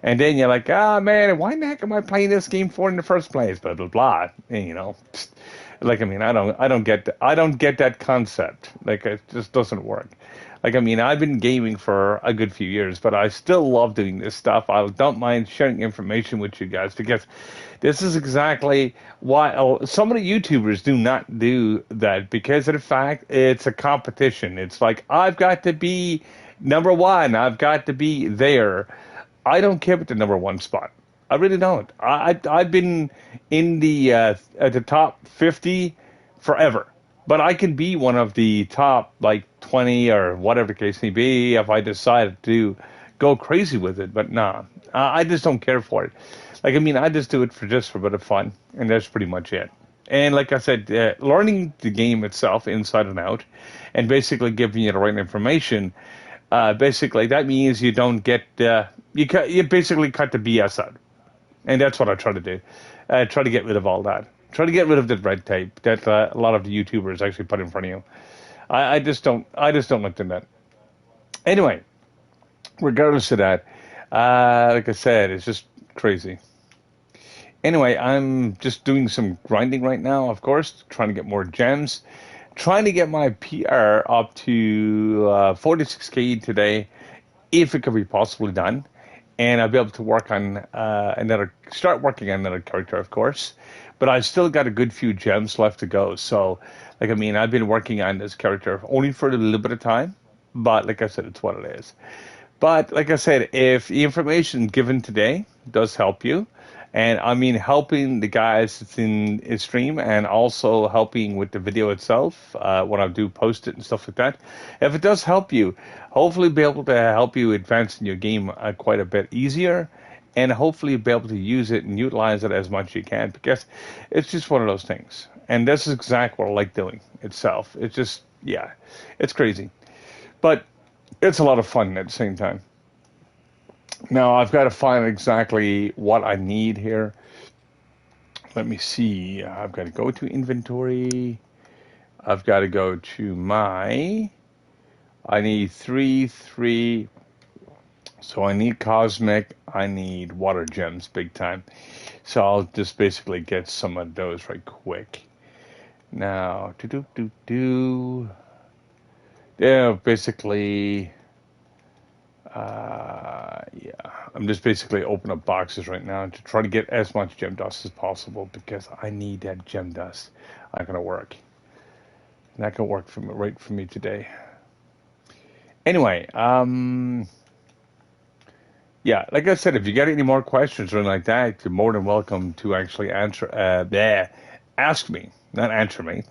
And then you're like, ah, man, why the heck am I playing this game for in the first place? Blah blah blah. And, like I mean, I don't get that concept. Like it just doesn't work. Like I mean, I've been gaming for a good few years, but I still love doing this stuff. I don't mind sharing information with you guys because this is exactly why some of the YouTubers do not do that because of the fact it's a competition. It's like I've got to be number one. I've got to be there. I don't care about the number one spot. I really don't. I've been in the at the top 50 forever, but I can be one of the top like 20 or whatever the case may be if I decide to go crazy with it. But nah, I just don't care for it. Like I mean, I just do it for a bit of fun, and that's pretty much it. And like I said, learning the game itself inside and out, and basically giving you the right information. Basically, that means you don't get you basically cut the BS out, and that's what I try to do. Try to get rid of all that. Try to get rid of the red tape that a lot of the YouTubers actually put in front of you. I just don't. I just don't like doing that. Anyway, regardless of that, like I said, it's just crazy. Anyway, I'm just doing some grinding right now, of course, trying to get more gems, trying to get my PR up to 46K today, if it could be possibly done. And I'll be able to work on start working on another character, of course. But I've still got a good few gems left to go. So, like, I mean, I've been working on this character only for a little bit of time. But, like I said, it's what it is. But like I said, if the information given today does help you, and I mean helping the guys that's in his stream and also helping with the video itself when I do post it and stuff like that, if it does help you, hopefully be able to help you advance in your game quite a bit easier and hopefully be able to use it and utilize it as much as you can because it's just one of those things. And this is exactly what I like doing itself. It's just, yeah, it's crazy. But it's a lot of fun at the same time. Now I've got to find exactly what I need here. Let me see. I've got to go to inventory. I've got to go to my. I need three. So I need cosmic. I need water gems, big time. So I'll just basically get some of those right quick. Now, yeah, basically. Yeah, I'm just basically opening up boxes right now to try to get as much gem dust as possible because I need that gem dust. Not gonna work. Not gonna work for me, right for me today. Anyway, yeah, like I said, if you got any more questions or anything like that, you're more than welcome to actually answer. Ask me, not answer me.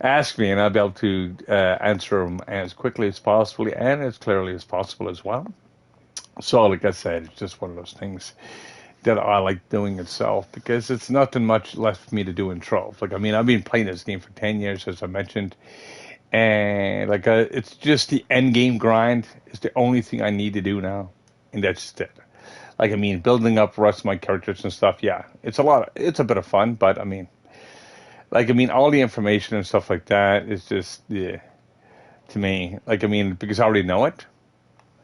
Ask me, and I'll be able to answer them as quickly as possible and as clearly as possible as well. So, like I said, it's just one of those things that I like doing itself because it's nothing much left for me to do in Trove. Like, I mean, I've been playing this game for 10 years, as I mentioned, and like it's just the end game grind is the only thing I need to do now, and that's just it. Like, I mean, building up the rest of my characters and stuff, yeah, it's a bit of fun, but I mean, like, I mean, all the information and stuff like that is just, yeah, to me, like, I mean, because I already know it,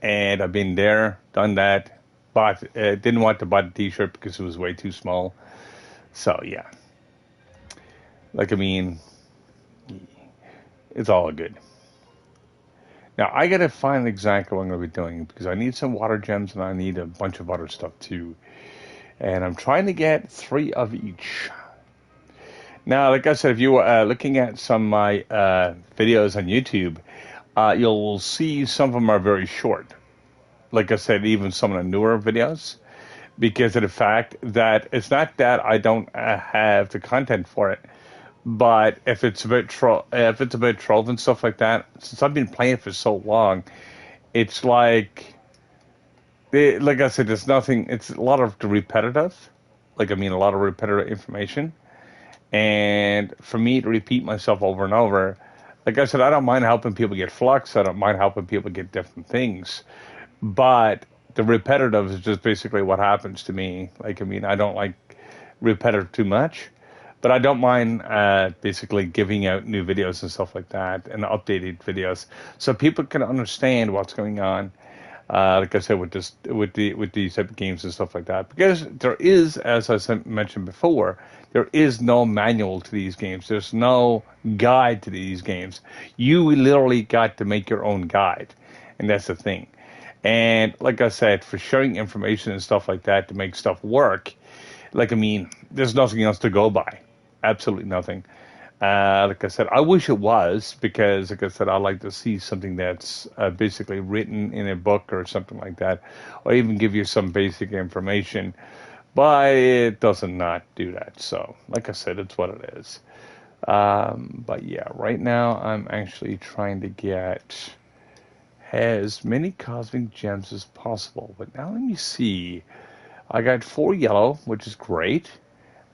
and I've been there, done that, but didn't want to buy the t-shirt because it was way too small. So, yeah. Like, I mean, it's all good. Now, I got to find exactly what I'm going to be doing because I need some water gems and I need a bunch of other stuff too. And I'm trying to get 3 of each. Now, like I said, if you were looking at some of my videos on YouTube, you'll see some of them are very short. Like I said, even some of the newer videos, because of the fact that it's not that I don't have the content for it, but if it's about trove and stuff like that, since I've been playing for so long, it's like I said, there's nothing. It's a lot of the repetitive, like I mean, a lot of repetitive information. And for me to repeat myself over and over, like I said, I don't mind helping people get flux. I don't mind helping people get different things. But the repetitive is just basically what happens to me. Like, I mean, I don't like repetitive too much, but I don't mind basically giving out new videos and stuff like that and updated videos so people can understand what's going on. Like I said, with this, with these type of games and stuff like that, because there is, as I mentioned before, there is no manual to these games. There's no guide to these games. You literally got to make your own guide, and that's the thing. And like I said, for sharing information and stuff like that to make stuff work, like I mean, there's nothing else to go by. Absolutely nothing. Like I said, I wish it was because, like I said, I like to see something that's basically written in a book or something like that, or even give you some basic information. But it doesn't not do that. So, like I said, it's what it is. But yeah, right now I'm actually trying to get as many cosmic gems as possible. But now let me see. I got 4 yellow, which is great.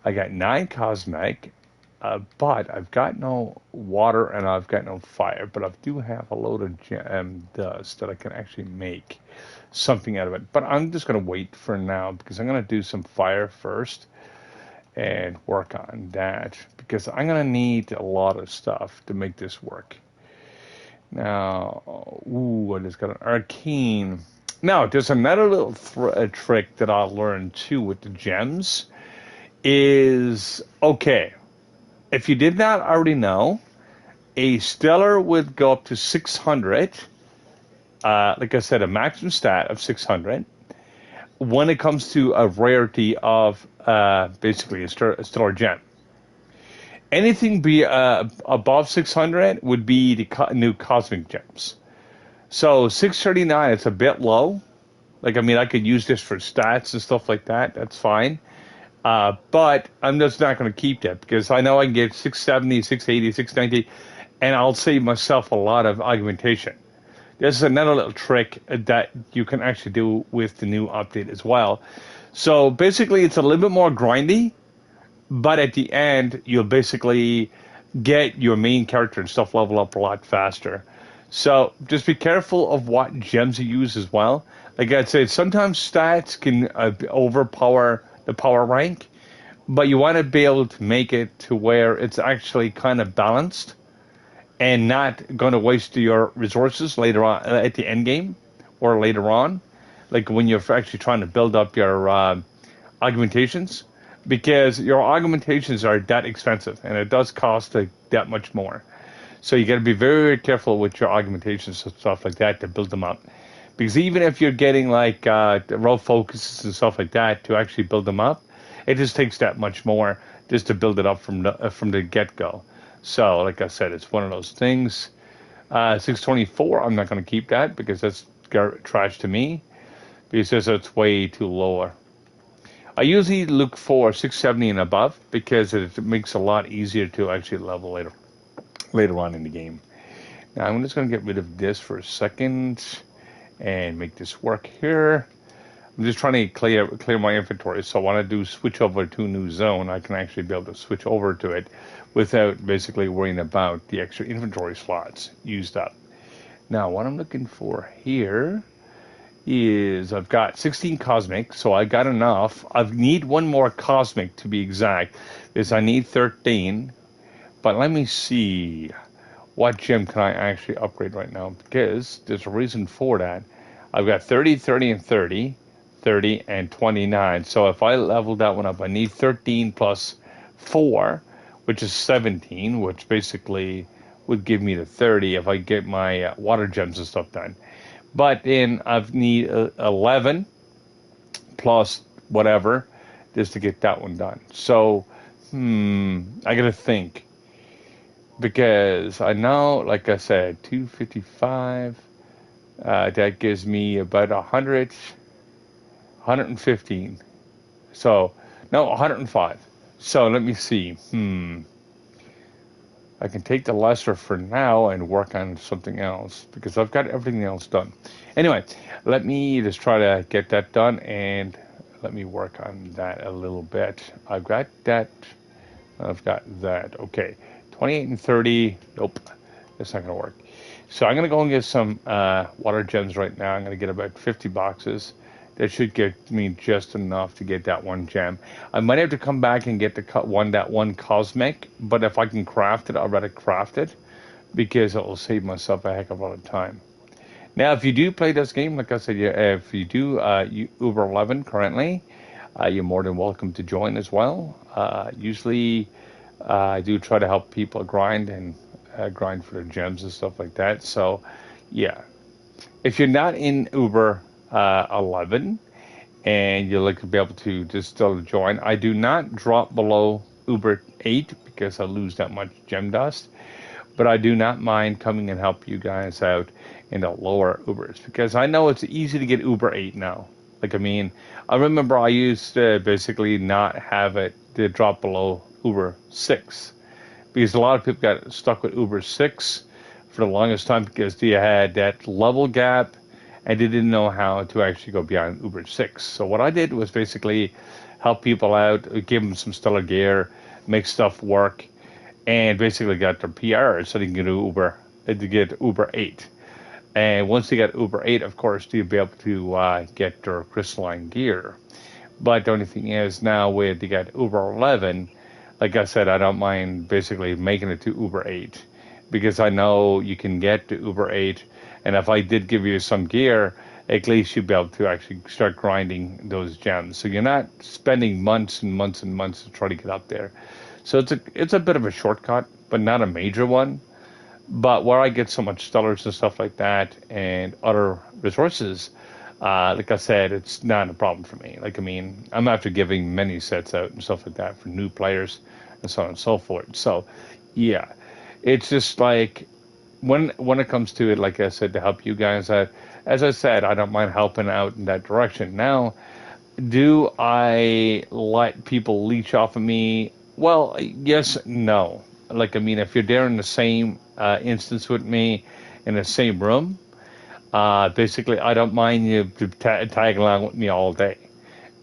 I got 9 cosmic, but I've got no water and I've got no fire. But I do have a load of dust that I can actually make something out of it. But I'm just going to wait for now because I'm going to do some fire first and work on that because I'm going to need a lot of stuff to make this work. Now, ooh, I just got an arcane. Now, there's another little trick that I learned too with the gems is, okay, if you did not already know, a stellar would go up to 600, like I said, a maximum stat of 600, when it comes to a rarity of basically a stellar gem. Anything above 600 would be the new cosmic gems. So 639, it's a bit low. Like, I mean, I could use this for stats and stuff like that. That's fine. But I'm just not going to keep that because I know I can get 670, 680, 690, and I'll save myself a lot of augmentation. This is another little trick that you can actually do with the new update as well. So basically, it's a little bit more grindy, but at the end, you'll basically get your main character and stuff level up a lot faster. So just be careful of what gems you use as well. Like I said, sometimes stats can overpower the power rank, but you want to be able to make it to where it's actually kind of balanced and not going to waste your resources later on at the end game or later on, like when you're actually trying to build up your augmentations, because your augmentations are that expensive and it does cost that much more. So you got to be very careful with your augmentations and stuff like that to build them up. Because even if you're getting like row focuses and stuff like that to actually build them up, it just takes that much more just to build it up from the get-go. So like I said, it's one of those things. 624, I'm not going to keep that because that's trash to me because it's way too lower. I usually look for 670 and above because it makes it a lot easier to actually level later on in the game. Now I'm just going to get rid of this for a second and make this work here. I'm just trying to clear my inventory, so when I do switch over to a new zone, I can actually be able to switch over to it without basically worrying about the extra inventory slots used up. Now what I'm looking for here is I've got 16 cosmic, so I got enough. I need one more cosmic to be exact, is I need 13. But let me see what gem can I actually upgrade right now, because there's a reason for that. I've got 30, 30, and 30, 30, and 29. So if I level that one up, I need 13 plus 4, which is 17, which basically would give me the 30 if I get my water gems and stuff done. But then I need 11 plus whatever just to get that one done. So, I gotta think. Because I know, like I said, 255, that gives me about 100, 115. So, no, 105. So let me see. I can take the lesser for now and work on something else because I've got everything else done. Anyway, let me just try to get that done and let me work on that a little bit. I've got that I've got that. Okay, 28 and 30. Nope, that's not gonna work. So I'm gonna go and get some water gems right now. I'm gonna get about 50 boxes. That should get me just enough to get that one gem. I might have to come back and get the that one cosmic, but if I can craft it, I'd rather craft it because it will save myself a heck of a lot of time. Now, if you do play this game, like I said, if you do Uber 11 currently, you're more than welcome to join as well. Usually, I do try to help people grind and grind for their gems and stuff like that. So, yeah, if you're not in Uber 11 and you're looking to be able to just still join, I do not drop below Uber 8 because I lose that much gem dust. But I do not mind coming and help you guys out in the lower Ubers because I know it's easy to get Uber 8 now. Like, I mean, I remember I used to basically not have it to drop below Uber 6 because a lot of people got stuck with Uber 6 for the longest time because they had that level gap and they didn't know how to actually go beyond Uber 6. So what I did was basically help people out, give them some stellar gear, make stuff work, and basically got their PR so they can get Uber 8. And once they get Uber 8, of course, they'll be able to get their crystalline gear. But the only thing is now with you got Uber 11, like I said, I don't mind basically making it to Uber 8 because I know you can get to Uber 8. And if I did give you some gear, at least you'd be able to actually start grinding those gems. So you're not spending months and months and months to try to get up there. So it's a bit of a shortcut, but not a major one. But where I get so much stellars and stuff like that and other resources, like I said, it's not a problem for me. Like, I mean, I'm after giving many sets out and stuff like that for new players and so on and so forth. So, yeah, it's just like when it comes to it, like I said, to help you guys out, as I said, I don't mind helping out in that direction. Now, do I let people leech off of me? Well, yes, no. Like, I mean, if you're there in the same instance with me in the same room, basically, I don't mind you tag along with me all day.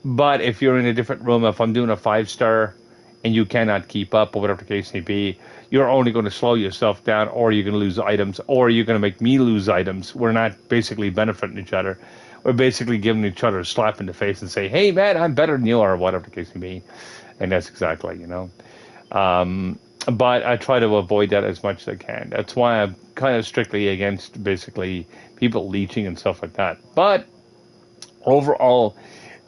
But if you're in a different room, if I'm doing a 5-star and you cannot keep up or whatever the case may be, you're only going to slow yourself down or you're going to lose items or you're going to make me lose items. We're not basically benefiting each other. We're basically giving each other a slap in the face and say, hey, man, I'm better than you or whatever the case may be. And that's exactly, but I try to avoid that as much as I can. That's why I'm kind of strictly against basically people leeching and stuff like that. But overall,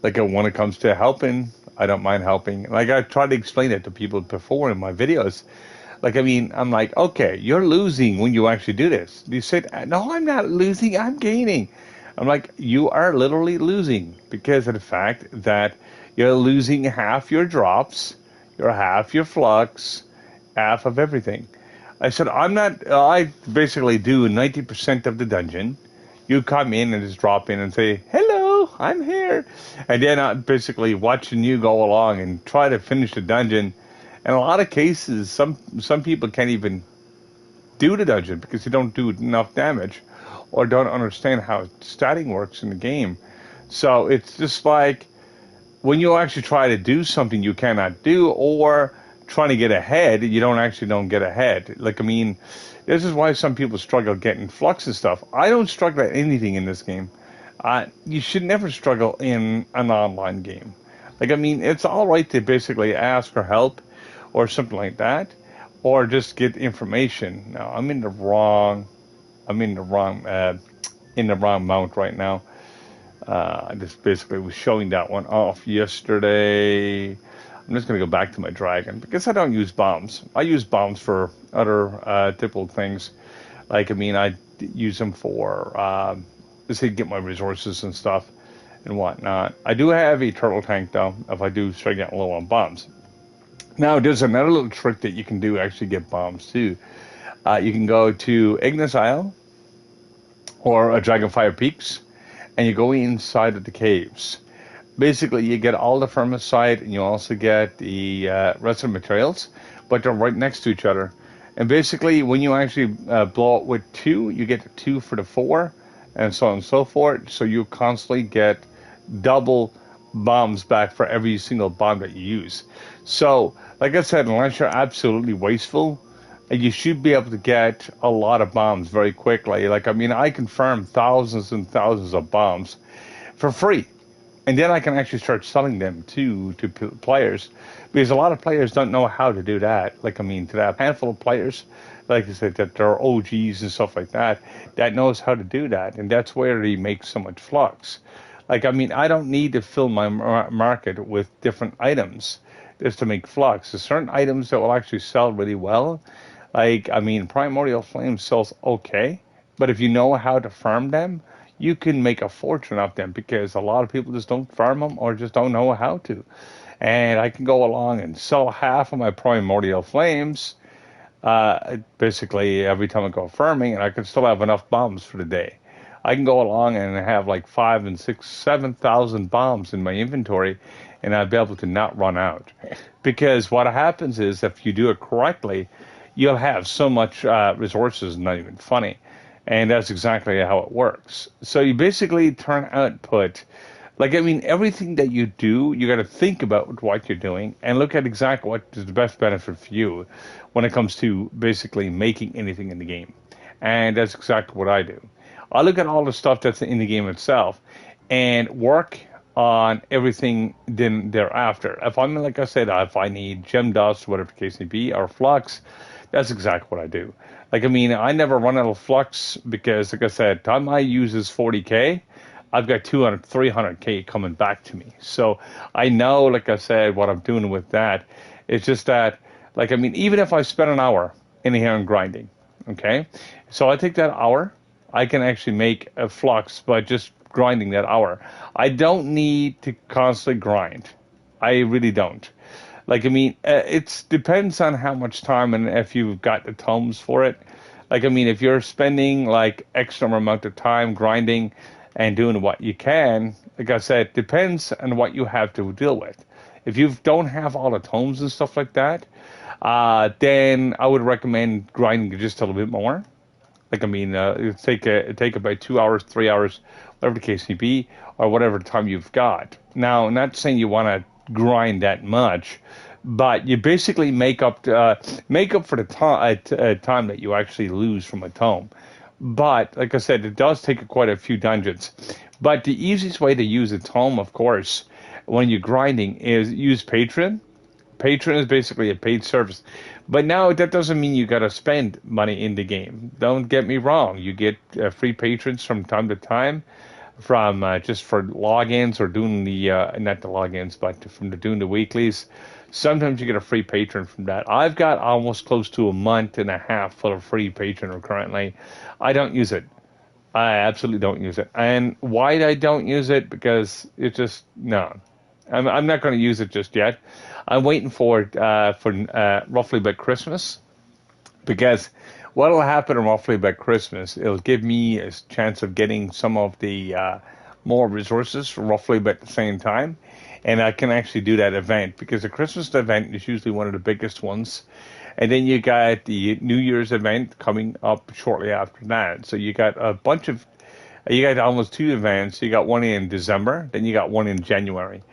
like when it comes to helping, I don't mind helping. Like I tried to explain it to people before in my videos. Like, I mean, I'm like, okay, you're losing when you actually do this. You said, no, I'm not losing, I'm gaining. I'm like, you are literally losing because of the fact that you're losing half your drops, half your flux, half of everything. I said, I basically do 90% of the dungeon. You come in and just drop in and say, hello, I'm here. And then I'm basically watching you go along and try to finish the dungeon. In a lot of cases, some people can't even do the dungeon because they don't do enough damage or don't understand how statting works in the game. So it's just like when you actually try to do something you cannot do or trying to get ahead, you don't get ahead. Like, I mean, this is why some people struggle getting flux and stuff. I don't struggle at anything in this game. You should never struggle in an online game. Like, I mean, it's all right to basically ask for help or something like that, or just get information. Now, I'm in the wrong mount right now. I just basically was showing that one off yesterday. I'm just going to go back to my dragon because I don't use bombs. I use bombs for other typical things. Like, I mean, I use them for, just to get my resources and stuff and whatnot. I do have a turtle tank, though, if I do start getting low on bombs. Now, there's another little trick that you can do actually get bombs, too. You can go to Ignis Isle or Dragonfire Peaks, and you go inside of the caves. Basically, you get all the Firmicite, and you also get the rest of the materials, but they're right next to each other. And basically, when you actually blow it with 2, you get 2 for the 4, and so on and so forth. So you constantly get double bombs back for every single bomb that you use. So, like I said, unless you're absolutely wasteful, you should be able to get a lot of bombs very quickly. Like, I mean, I can farm thousands and thousands of bombs for free. And then I can actually start selling them to players, because a lot of players don't know how to do that. Like, I mean, to that handful of players, like I said, that are OGs and stuff like that, that knows how to do that, and that's where he makes so much flux. Like, I mean, I don't need to fill my market with different items just to make flux. There's certain items that will actually sell really well. Like, I mean, Primordial Flame sells okay, but if you know how to farm them, you can make a fortune off them, because a lot of people just don't farm them or just don't know how to. And I can go along and sell half of my Primordial Flames basically every time I go farming, and I can still have enough bombs for the day. I can go along and have like 5 and 6, 7,000 bombs in my inventory, and I'll be able to not run out. Because what happens is, if you do it correctly, you'll have so much resources, not even funny. And that's exactly how it works. So you basically turn output. Like, I mean, everything that you do, you got to think about what you're doing and look at exactly what is the best benefit for you when it comes to basically making anything in the game. And that's exactly what I do. I look at all the stuff that's in the game itself and work on everything then thereafter. If I'm, like I said, if I need gem dust, whatever the case may be, or flux, that's exactly what I do. Like, I mean, I never run out of flux, because, like I said, time I use is 40K. I've got 200, 300K coming back to me. So I know, like I said, what I'm doing with that. It's just that, like, I mean, even if I spend an hour in here and grinding, okay? So I take that hour, I can actually make a flux by just grinding that hour. I don't need to constantly grind. I really don't. Like, I mean, it depends on how much time and if you've got the tomes for it. Like, I mean, if you're spending, like, extra amount of time grinding and doing what you can, like I said, it depends on what you have to deal with. If you don't have all the tomes and stuff like that, then I would recommend grinding just a little bit more. Like, I mean, it'd take about 2 hours, 3 hours, whatever the case may be, or whatever time you've got. Now, I'm not saying you want to grind that much, but you basically make up for the time that you actually lose from a tome. But, like I said, it does take quite a few dungeons. But the easiest way to use a tome, of course, when you're grinding, is use Patreon. Patreon is basically a paid service. But now that doesn't mean you got to spend money in the game. Don't get me wrong. You get free patrons from time to time, from just for logins or doing the, not the logins, but from doing the weeklies. Sometimes you get a free patron from that. I've got almost close to a month and a half full of free patron currently. I don't use it. I absolutely don't use it. And why I don't use it? Because it's just, no. I'm not going to use it just yet. I'm waiting for roughly about Christmas, because what will happen roughly about Christmas, it'll give me a chance of getting some of the more resources roughly about the same time, and I can actually do that event, because the Christmas event is usually one of the biggest ones. And then you got the New Year's event coming up shortly after that. So you got you got almost 2 events. You got one in December, then you got one in January.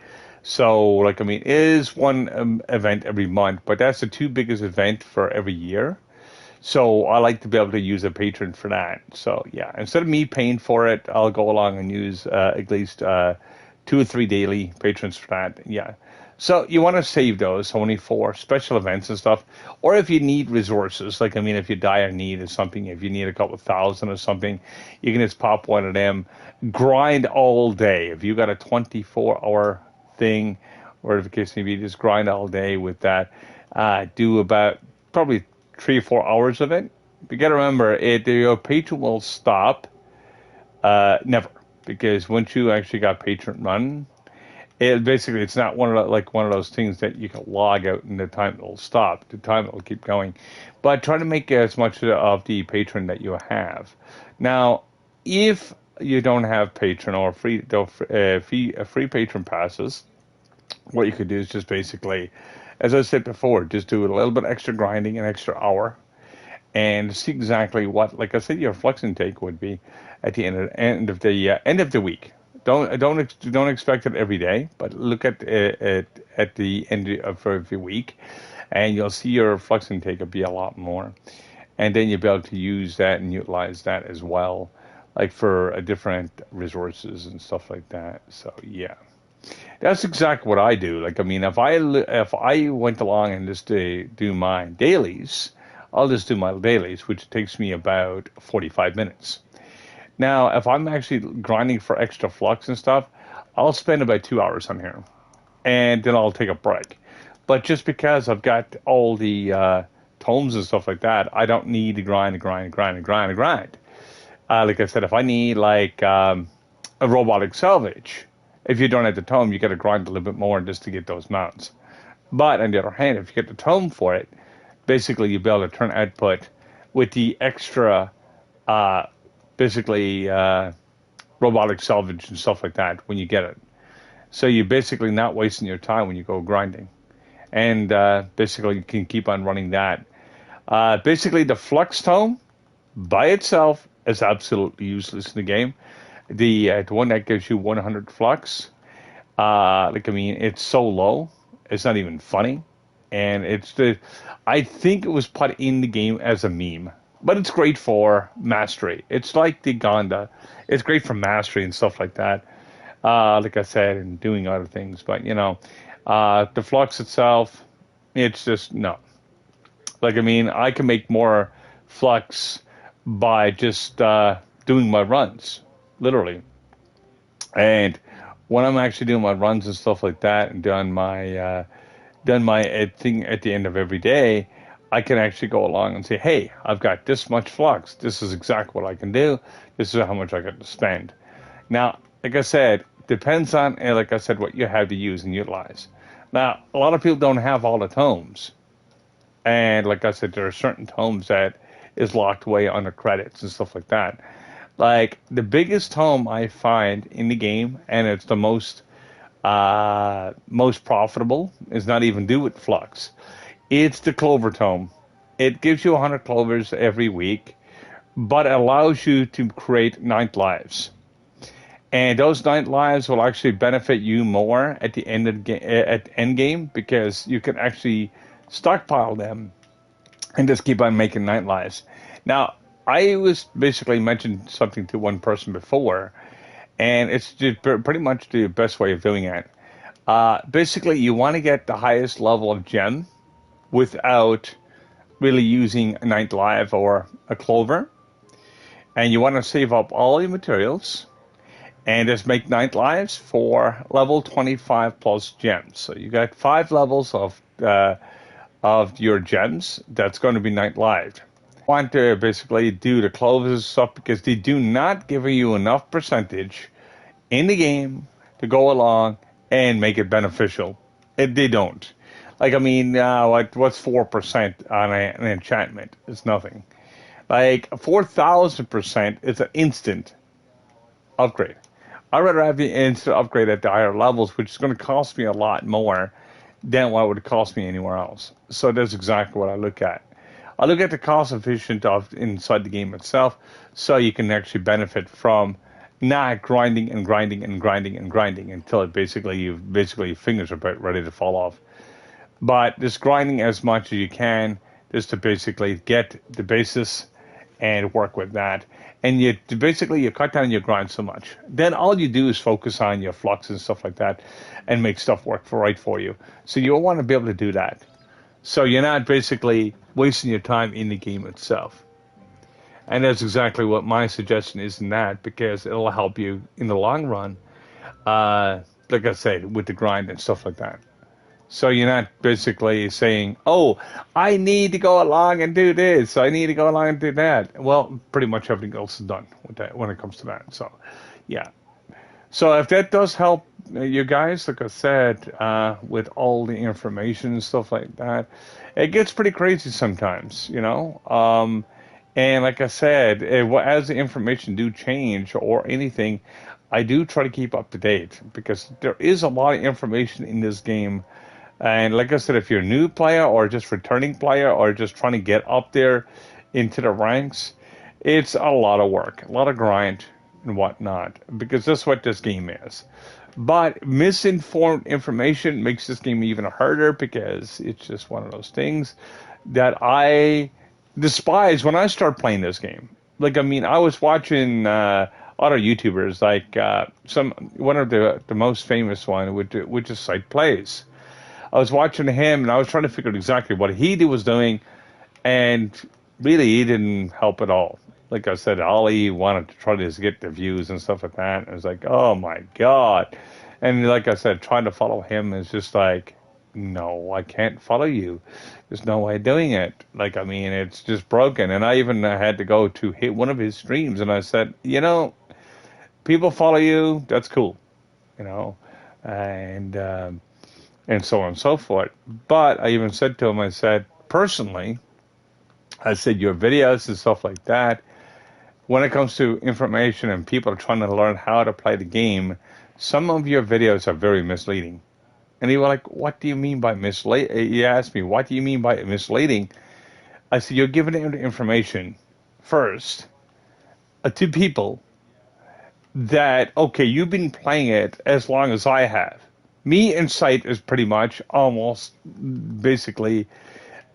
So, like, I mean, it is one event every month, but that's the 2 biggest event for every year. So I like to be able to use a patron for that. So, yeah, instead of me paying for it, I'll go along and use at least 2 or 3 daily patrons for that. Yeah. So you want to save those only for special events and stuff. Or if you need resources, like, I mean, if you die or need or something, if you need a couple thousand or something, you can just pop one of them, grind all day. If you got a 24-hour thing, or if the case may be, just grind all day with that. Do about probably 3 or 4 hours of it. But you got to remember, your patron will stop. Never, because once you actually got patron run, it's not one of those things that you can log out and the time it'll stop. The time it'll keep going. But try to make as much of the patron that you have. Now, if you don't have patron or free patron passes, what you could do is just basically, as I said before, just do a little bit extra grinding, an extra hour, and see exactly what, like I said, your flux intake would be at the end of the week. Don't expect it every day, but look at it at the end of every week, and you'll see your flux intake will be a lot more, and then you'll be able to use that and utilize that as well, like for different resources and stuff like that. So yeah, that's exactly what I do. Like I mean, if I went along and just do my dailies, I'll just do my dailies, which takes me about 45 minutes. Now, if I'm actually grinding for extra flux and stuff, I'll spend about 2 hours on here, and then I'll take a break. But just because I've got all the tomes and stuff like that, I don't need to grind and grind and grind and grind and grind. Like I said, if I need like a robotic salvage, if you don't have the tome, you got to grind a little bit more just to get those mounts. But on the other hand, if you get the tome for it, basically you'll be able to turn output with the extra, uh, basically robotic salvage and stuff like that when you get it. So you're basically not wasting your time when you go grinding. And basically you can keep on running that. Basically the Flux Tome by itself is absolutely useless in the game. The one that gives you 100 flux, like I mean, it's so low, it's not even funny, and I think it was put in the game as a meme, but it's great for mastery. It's like the Gonda, it's great for mastery and stuff like that. Like I said, and doing other things, but the flux itself, it's just no. Like I mean, I can make more flux by just doing my runs, literally. And when I'm actually doing my runs and stuff like that, and done my thing at the end of every day, I can actually go along and say, hey, I've got this much flux. This is exactly what I can do. This is how much I got to spend. Now, like I said, depends on, like I said, what you have to use and utilize. Now, a lot of people don't have all the tomes. And like I said, there are certain tomes that is locked away under credits and stuff like that. Like the biggest tome I find in the game, and it's the most profitable, is not even due with Flux. It's the Clover Tome. It gives you 100 clovers every week, but it allows you to create 9 lives. And those 9 lives will actually benefit you more at the end of at end game, because you can actually stockpile them and just keep on making 9 lives. Now, I was basically mentioned something to one person before, and it's pretty much the best way of doing it. Basically, you want to get the highest level of gem without really using a 9 life or a clover, and you want to save up all your materials and just make 9 lives for level 25 plus gems. So you got 5 levels of your gems. That's going to be 9 lives. Want to basically do the clovers and stuff because they do not give you enough percentage in the game to go along and make it beneficial. They don't. Like I mean, what's 4% on an enchantment? It's nothing. Like 4,000% is an instant upgrade. I'd rather have the instant upgrade at the higher levels, which is going to cost me a lot more than what it would cost me anywhere else. So that's exactly what I look at. I look at the cost efficient of inside the game itself, so you can actually benefit from not grinding and grinding and grinding and grinding until it basically your fingers are about ready to fall off. But just grinding as much as you can, just to basically get the basis and work with that. And you cut down your grind so much. Then all you do is focus on your flux and stuff like that, and make stuff work right for you. So you'll want to be able to do that. So you're not basically wasting your time in the game itself. And that's exactly what my suggestion is in that, because it'll help you in the long run, like I said, with the grind and stuff like that. So you're not basically saying, oh, I need to go along and do this, I need to go along and do that. Well, pretty much everything else is done with that when it comes to that. So, yeah. So if that does help you guys, like I said, with all the information and stuff like that, it gets pretty crazy sometimes, and like I said, as the information do change or anything, I do try to keep up to date, because there is a lot of information in this game. And like I said, if you're a new player or just returning player or just trying to get up there into the ranks, it's a lot of work, a lot of grind. and whatnot, because that's what this game is. But misinformed information makes this game even harder because it's just one of those things that I despise when I start playing this game. Like, I mean, I was watching other YouTubers, like one of the most famous one, which is Site Plays. I was watching him, and I was trying to figure out exactly what he was doing, and really, he didn't help at all. Like I said, all he wanted to try to is get the views and stuff like that. And it was like, oh my god! And like I said, trying to follow him is just like, no, I can't follow you. There's no way of doing it. Like, I mean, it's just broken. And I even had to go to hit one of his streams, and I said, people follow you. That's cool, you know, and and so on and so forth. But I even said to him, I said, personally, I said, your videos and stuff like that, when it comes to information and people are trying to learn how to play the game, some of your videos are very misleading. And he was like, what do you mean by misleading? He asked me, what do you mean by misleading? I said, you're giving him the information first to people that, okay, you've been playing it as long as I have. Me and Sight is pretty much almost basically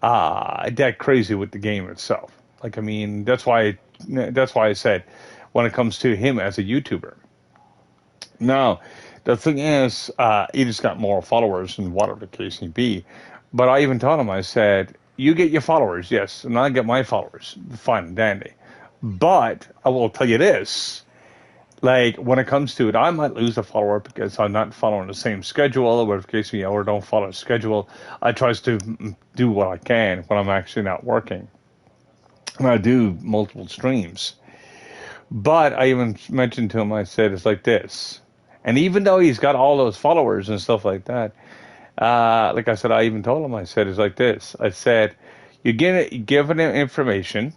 that crazy with the game itself. Like, I mean, that's why I said when it comes to him as a YouTuber. Now, the thing is, he just got more followers and whatever the case may be. But I even told him, I said, you get your followers, yes, and I get my followers. Fine and dandy. But I will tell you this. Like, when it comes to it, I might lose a follower because I'm not following the same schedule, or whatever the case may be, or don't follow a schedule. I try to do what I can when I'm actually not working. And I do multiple streams. But I even mentioned to him, I said, it's like this. And even though he's got all those followers and stuff like that, like I said, I even told him, I said, it's like this. I said, you're giving him information,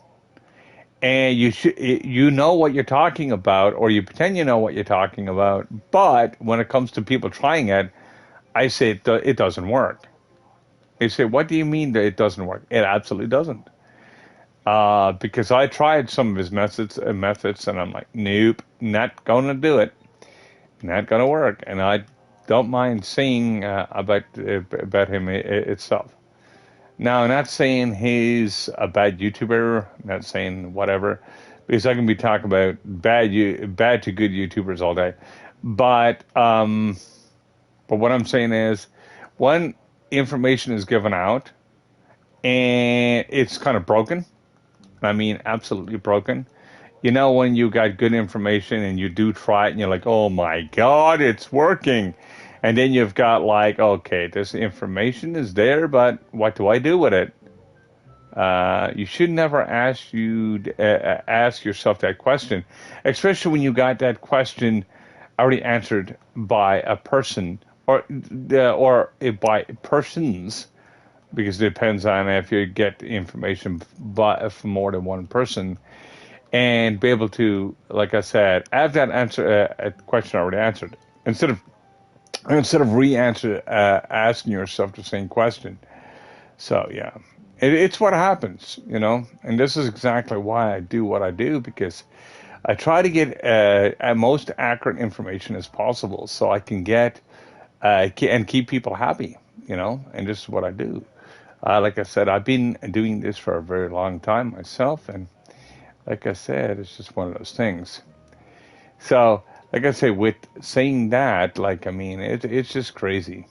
and you know what you're talking about, or you pretend you know what you're talking about. But when it comes to people trying it, I say it doesn't work. They say, what do you mean that it doesn't work? It absolutely doesn't. Because I tried some of his methods, and I'm like, nope, not going to do it. Not going to work. And I don't mind saying about him itself. Now, I'm not saying he's a bad YouTuber, not saying whatever, because I can be talking about bad to good YouTubers all day. But what I'm saying is, when information is given out and it's kind of broken, I mean, absolutely broken. You know, when you got good information and you do try it and you're like, oh my God, it's working. And then you've got like, okay, this information is there, but what do I do with it? You should never ask yourself that question, especially when you got that question already answered by a person or by persons, because it depends on if you get information from more than one person, and be able to, like I said, have that question already answered instead of asking yourself the same question. So yeah, it's what happens, and this is exactly why I do what I do, because I try to get as most accurate information as possible, so I can get and keep people happy, and this is what I do. Like I said, I've been doing this for a very long time myself, and like I said, it's just one of those things. So, like I say, with saying that, like, I mean, it's just crazy.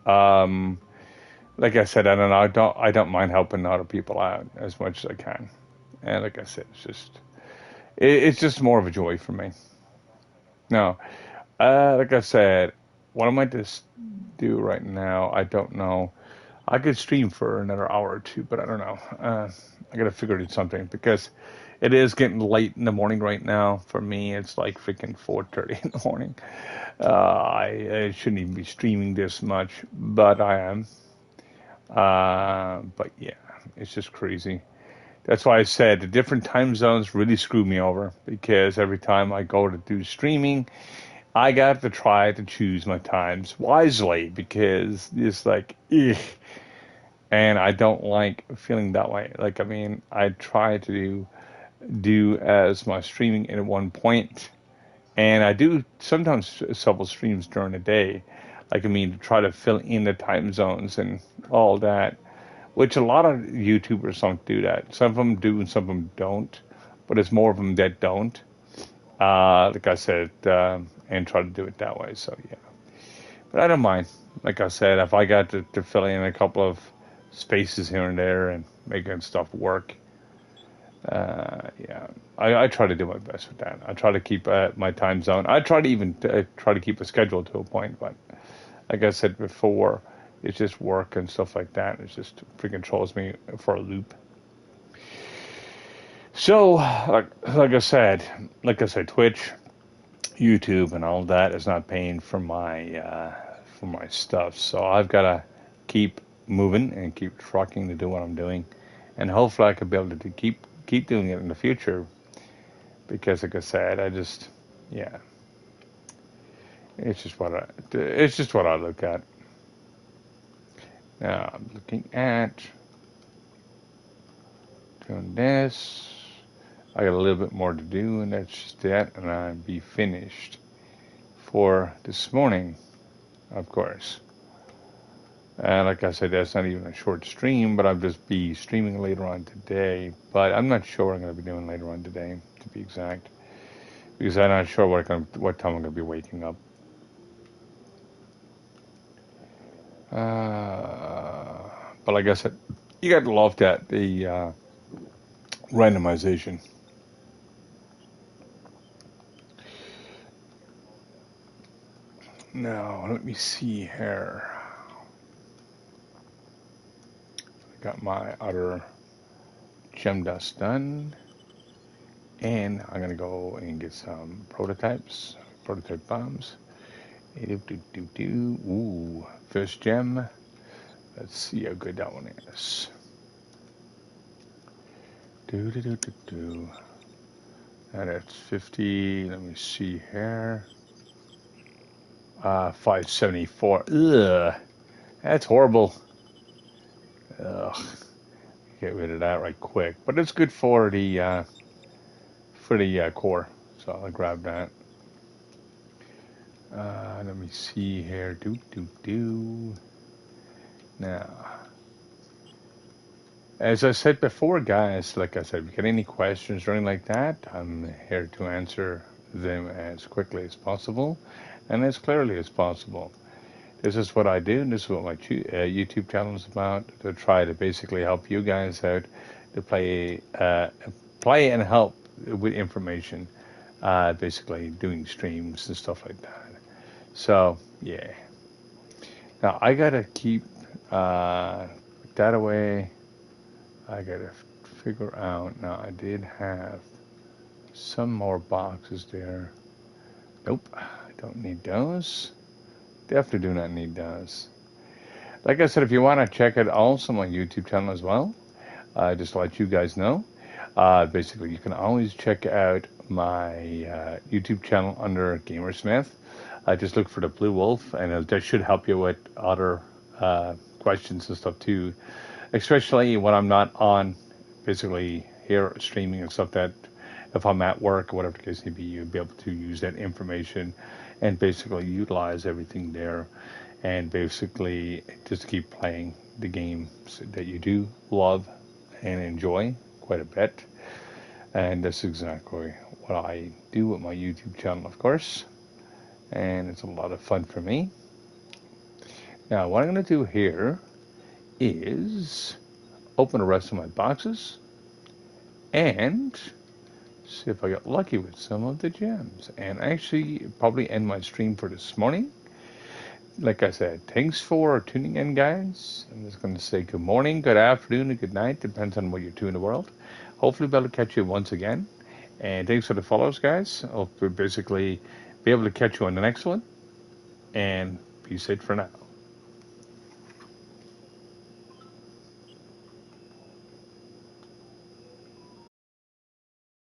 Like I said, I don't know, I don't mind helping other people out as much as I can. And like I said, it's just more of a joy for me. No, like I said, what I might just do right now, I don't know. I could stream for another hour or two, but I don't know. I gotta figure out something, because it is getting late in the morning right now. For me, it's like freaking 4:30 in the morning. I shouldn't even be streaming this much, but I am. But yeah, it's just crazy. That's why I said the different time zones really screw me over, because every time I go to do streaming, I got to try to choose my times wisely, because it's like, ugh. And I don't like feeling that way. Like, I mean, I try to do as my streaming at one point, And I do sometimes several streams during the day, like I mean, to try to fill in the time zones and all that, which a lot of YouTubers don't do that. Some of them do and some of them don't, but it's more of them that don't. Like I said, and try to do it that way. So yeah, but I don't mind. Like I said, if I got to fill in a couple of spaces here and there and making stuff work, yeah, I try to do my best with that. I try to keep my time zone. I try to even try to keep a schedule to a point, but like I said before, it's just work and stuff like that. It just freaking throws me for a loop. So, like I said, Twitch, YouTube, and all that is not paying for my stuff. So I've got to keep moving and keep trucking to do what I'm doing, and hopefully I could be able to keep doing it in the future. Because, like I said, yeah, it's just what I look at. Now I'm looking at doing this. I got a little bit more to do, and that's just that, and I'll be finished for this morning, of course. And like I said, that's not even a short stream, but I'll just be streaming later on today. But I'm not sure what I'm going to be doing later on today, to be exact, because I'm not sure what time I'm going to be waking up. But like I said, you got to love that, the randomization. Now, let me see here. I got my other gem dust done. And I'm going to go and get some prototype bombs. Ooh, first gem. Let's see how good that one is. And that's 50. Let me see here. 574. Ugh, that's horrible. Ugh, get rid of that right quick. But it's good for the core, so I'll grab that. Let me see here. Now, as I said before, guys, like I said, if you get any questions or anything like that, I'm here to answer them as quickly as possible and as clearly as possible. This is what I do, and this is what my YouTube channel is about, to try to basically help you guys out to play and help with information, basically doing streams and stuff like that. So, yeah. Now, I got to keep that away. I got to figure out. Now, I did have some more boxes there. Nope, I don't need those. Definitely do not need those. Like I said, if you want to check it also on my YouTube channel as well, just to let you guys know, basically you can always check out my YouTube channel under Gamersmith. Just look for the Blue Wolf, and that should help you with other questions and stuff too, especially when I'm not on, basically here streaming and stuff. That if I'm at work or whatever the case may be, you'll be able to use that information and basically utilize everything there, and basically just keep playing the games that you do love and enjoy quite a bit. And that's exactly what I do with my YouTube channel, of course. And it's a lot of fun for me. Now, what I'm going to do here is open the rest of my boxes and see if I got lucky with some of the gems, and actually probably end my stream for this morning. Like I said, thanks for tuning in, guys. I'm just going to say good morning, good afternoon, and good night. Depends on what you're doing in the world. Hopefully, be able to catch you once again. And thanks for the follows, guys. I'll basically be able to catch you on the next one. And peace out for now.